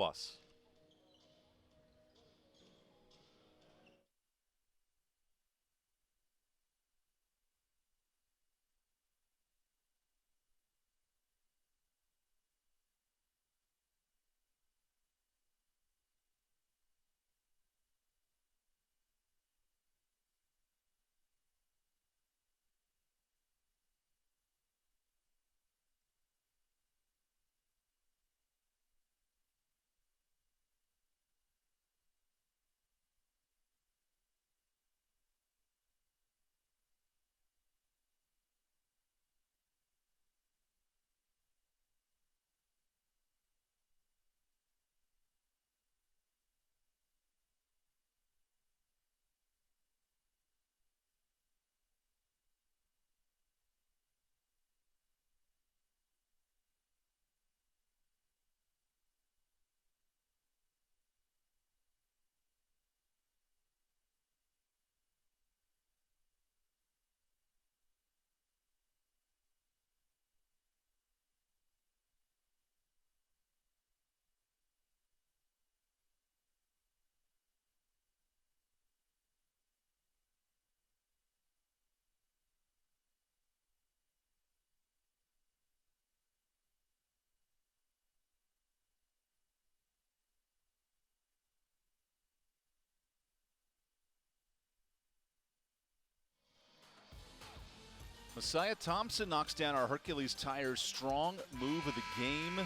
Messiah Thompson knocks down our Hercules Tires strong move of the game.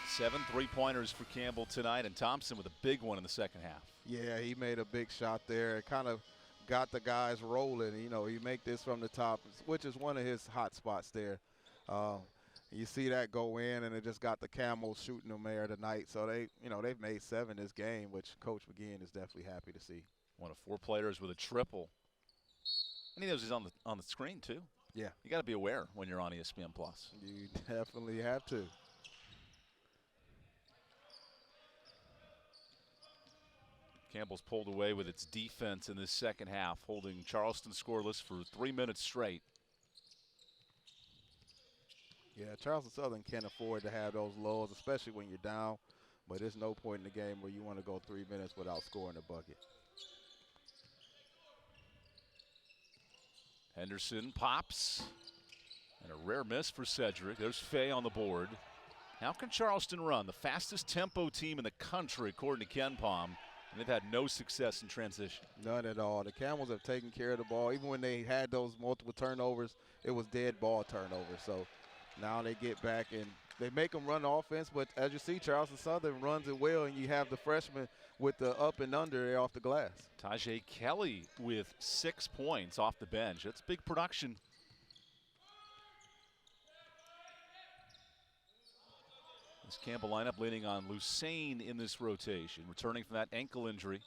7 3-pointers for Campbell tonight, and Thompson with a big one in the second half. Yeah, he made a big shot there. It kind of got the guys rolling. You know, you make this from the top, which is one of his hot spots there. You see that go in, and it just got the Camels shooting them there tonight. So they've made 7 this game, which Coach McGinn is definitely happy to see. One of 4 players with a triple. And he knows he's on the screen too. Yeah, you got to be aware when you're on ESPN Plus. You definitely have to. Campbell's pulled away with its defense in this second half, holding Charleston scoreless for 3 minutes straight. Yeah, Charleston Southern can't afford to have those lulls, especially when you're down. But there's no point in the game where you want to go 3 minutes without scoring a bucket. Henderson pops. And a rare miss for Cedric. There's Fay on the board. How can Charleston run? The fastest tempo team in the country, according to KenPom. And they've had no success in transition. None at all. The Camels have taken care of the ball. Even when they had those multiple turnovers, it was dead ball turnovers. So now they get back and they make them run offense. But as you see, Charleston Southern runs it well, and you have the freshman with the up and under there off the glass. Tajay Kelly with 6 points off the bench. That's big production. This Campbell lineup leaning on Lucane in this rotation, returning from that ankle injury.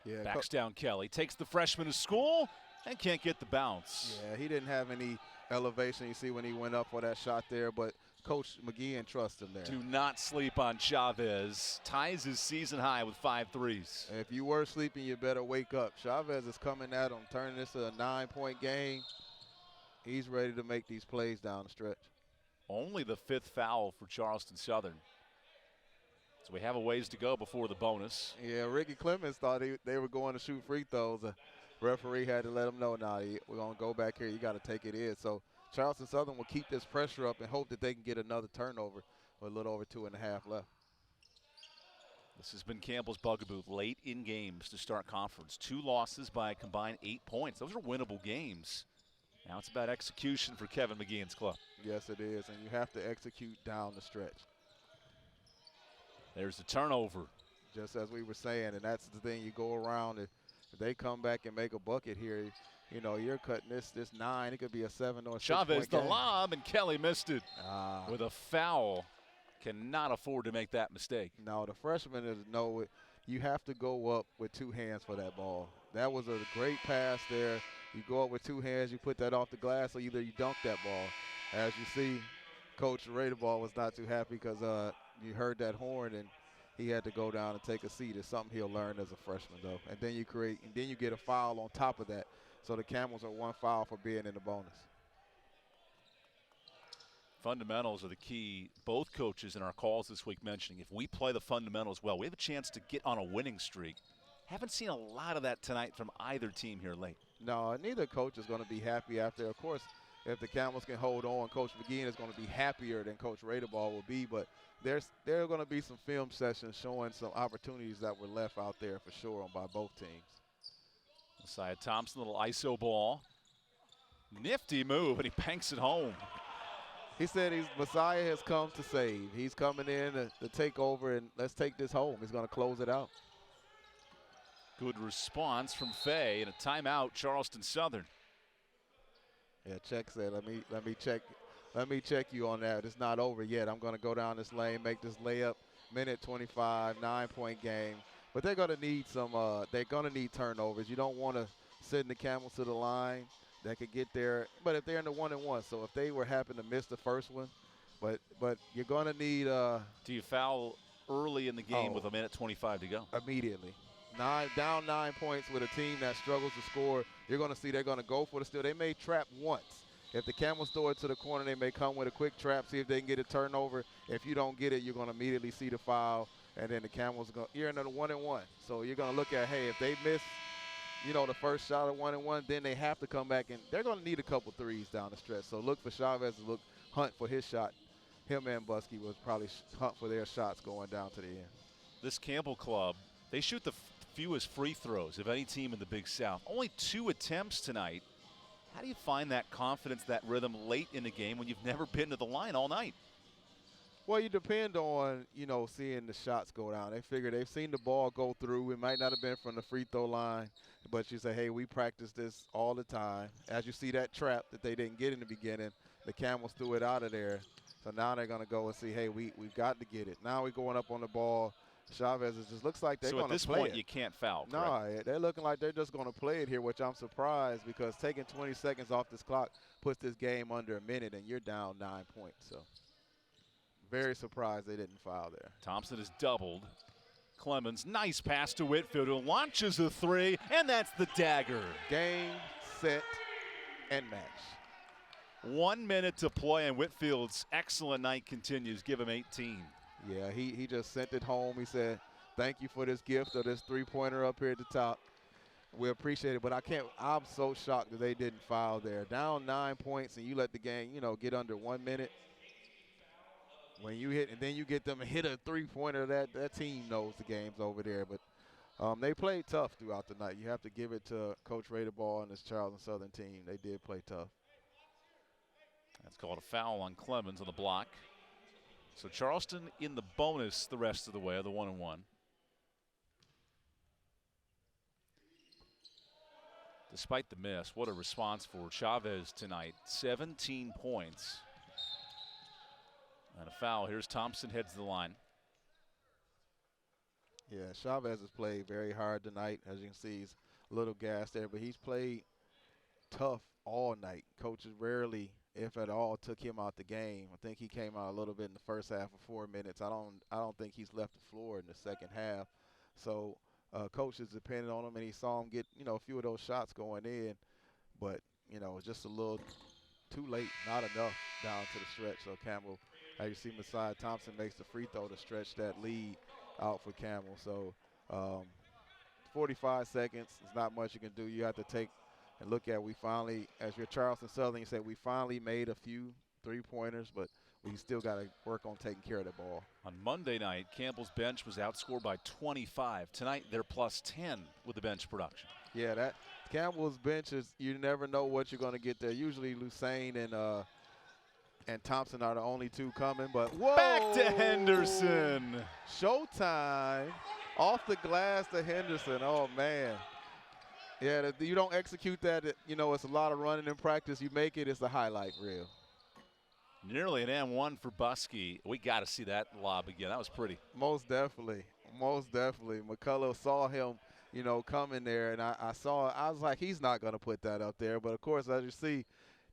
Yeah, backs down Kelly, takes the freshman to school, and can't get the bounce. Yeah, he didn't have any elevation, you see, when he went up for that shot there, but Coach McGinn trusts him there. Do not sleep on Chavez. Ties his season high with 5 threes. If you were sleeping, you better wake up. Chavez is coming at him, turning this to a 9-point game. He's ready to make these plays down the stretch. Only the 5th foul for Charleston Southern. So we have a ways to go before the bonus. Yeah, Ricky Clemens thought they were going to shoot free throws. The referee had to let him know, nah, we're going to go back here. You got to take it in. So Charleston Southern will keep this pressure up and hope that they can get another turnover with a little over 2.5 left. This has been Campbell's bugaboo late in games to start conference. 2 losses by a combined 8 points. Those are winnable games. Now it's about execution for Kevin McGeehan's club. Yes, it is, and you have to execute down the stretch. There's the turnover. Just as we were saying, and that's the thing, you go around, if they come back and make a bucket here, you know, you're cutting this 9. It could be a 7 or a 6 Chavez the game. lob, and Kelly missed it with a foul. Cannot afford to make that mistake. No, the freshman is you have to go up with 2 hands for that ball. That was a great pass there. You go up with 2 hands, you put that off the glass, so either you dunk that ball. As you see, Coach Radeball was not too happy because you heard that horn and he had to go down and take a seat. It's something he'll learn as a freshman, though. And then you get a foul on top of that. So the Camels are 1 foul for being in the bonus. Fundamentals are the key. Both coaches in our calls this week mentioning if we play the fundamentals well, we have a chance to get on a winning streak. Haven't seen a lot of that tonight from either team here late. No, neither coach is going to be happy after. Of course, if the Camels can hold on, Coach McGinn is going to be happier than Coach Radeball will be. But there are going to be some film sessions showing some opportunities that were left out there for sure by both teams. Messiah Thompson, little ISO ball. Nifty move, and he banks it home. He said Messiah has come to save. He's coming in to take over, and let's take this home. He's going to close it out. Good response from Fay, and a timeout, Charleston Southern. Yeah, Check said, let me check you on that. It's not over yet. I'm going to go down this lane, make this layup. Minute 25, 9-point game. But they're going to need they're going to need turnovers. You don't want to send the Camels to the line. That could get there. But if they're in the 1-and-1, so if they were happen to miss the first one, but you're going to need. Do you foul early in the game with a minute 25 to go? Immediately. Down 9 points with a team that struggles to score. You're going to see they're going to go for the steal. They may trap once. If the Camels throw it to the corner, they may come with a quick trap, see if they can get a turnover. If you don't get it, you're going to immediately see the foul, and then the Camels you're in a 1-and-1. So you're going to look at, hey, if they miss, the first shot of 1-and-1, then they have to come back, and they're going to need a couple threes down the stretch. So look for Chavez to hunt for his shot. Him and Buskey was probably hunt for their shots going down to the end. This Campbell club, they shoot the fewest free throws of any team in the Big South. Only 2 attempts tonight. How do you find that confidence, that rhythm late in the game when you've never been to the line all night? Well, you depend on, seeing the shots go down. They figure they've seen the ball go through. It might not have been from the free throw line, but you say, hey, we practice this all the time. As you see that trap that they didn't get in the beginning, the Camels threw it out of there. So now they're going to go and see, hey, we've got to get it. Now we're going up on the ball. Chavez, it just looks like they're going to play it. So at this point, you can't foul, correct? No, they're looking like they're just going to play it here, which I'm surprised because taking 20 seconds off this clock puts this game under a minute, and you're down 9 points. So very surprised they didn't foul there. Thompson has doubled. Clemens, nice pass to Whitfield, who launches a three, and that's the dagger. Game, set, and match. 1 minute to play, and Whitfield's excellent night continues. Give him 18. Yeah, he just sent it home. He said, thank you for this gift of this three-pointer up here at the top. We appreciate it, but I'm so shocked that they didn't foul there. Down 9 points, and you let the game, get under 1 minute. When you hit, and then you get them to hit a three-pointer, that team knows the game's over there. But they played tough throughout the night. You have to give it to Coach Raderball and this Charleston Southern team. They did play tough. That's called a foul on Clemens on the block. So Charleston in the bonus the rest of the way, the 1-1. Despite the miss, what a response for Chavez tonight. 17 points. And a foul. Here's Thompson, heads to the line. Yeah, Chavez has played very hard tonight. As you can see, he's a little gassed there, but he's played tough all night. Coaches rarely, if at all, took him out the game. I think he came out a little bit in the first half for 4 minutes. I don't think he's left the floor in the second half. So coaches depended on him, and he saw him get a few of those shots going in, but just a little too late, not enough down to the stretch. So Campbell, as you see, Messiah Thompson makes the free throw to stretch that lead out for Campbell. So 45 seconds is not much you can do. You have to take and look at, we finally, as you're Charleston Southern, you say we finally made a few three-pointers, but we still got to work on taking care of the ball. On Monday night, Campbell's bench was outscored by 25. Tonight, they're plus 10 with the bench production. Yeah, that Campbell's bench is, you never know what you're going to get there. Usually Lucene and Thompson are the only two coming, but whoa! Back to Henderson. Showtime. Off the glass to Henderson. Oh, man. Yeah, you don't execute that. It's a lot of running in practice. You make it, it's a highlight reel. Nearly an M1 for Buskey. We got to see that lob again. That was pretty. Most definitely. Most definitely. McCullough saw him, coming there, and I was like, he's not going to put that up there. But, of course, as you see,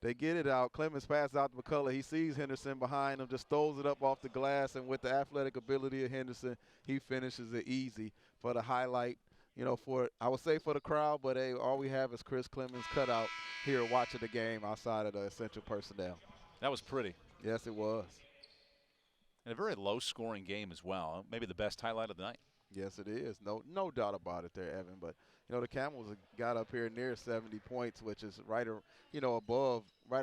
they get it out. Clemens passes out to McCullough. He sees Henderson behind him, just throws it up off the glass, and with the athletic ability of Henderson, he finishes it easy for the highlight. I would say for the crowd, but hey, all we have is Chris Clemens cutout here watching the game outside of the essential personnel. That was pretty. Yes, it was. And a very low-scoring game as well. Maybe the best highlight of the night. Yes, it is. No doubt about it there, Evan. But, the Camels got up here near 70 points, which is right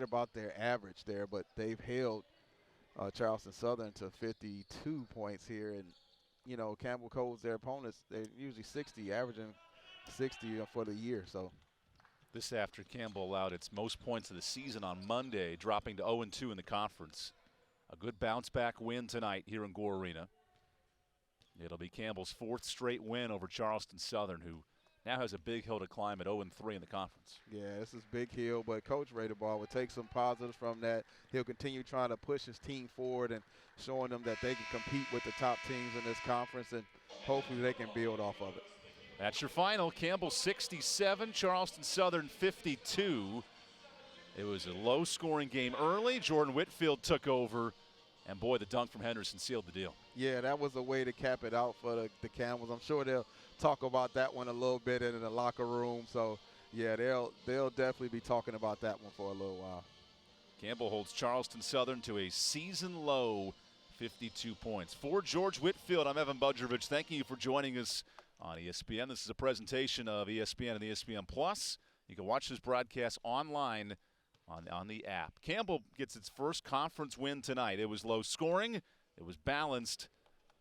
about their average there. But they've held Charleston Southern to 52 points here. And, Campbell Coles, their opponents, they're usually 60, averaging 60 for the year. So this after Campbell allowed its most points of the season on Monday, dropping to 0-2 in the conference. A good bounce-back win tonight here in Gore Arena. It'll be Campbell's 4th straight win over Charleston Southern, who now has a big hill to climb at 0-3 in the conference. Yeah, this is big hill, but Coach Raderball will take some positives from that. He'll continue trying to push his team forward and showing them that they can compete with the top teams in this conference, and hopefully they can build off of it. That's your final. Campbell 67, Charleston Southern 52. It was a low-scoring game early. Jordan Whitfield took over, and boy, the dunk from Henderson sealed the deal. Yeah, that was a way to cap it out for the Camels. I'm sure they'll talk about that one a little bit in the locker room. So, yeah, they'll definitely be talking about that one for a little while. Campbell holds Charleston Southern to a season-low 52 points. For George Whitfield, I'm Evan Budrovich. Thanking you for joining us on ESPN. This is a presentation of ESPN and ESPN Plus. You can watch this broadcast online on the app. Campbell gets its first conference win tonight. It was low scoring. It was balanced.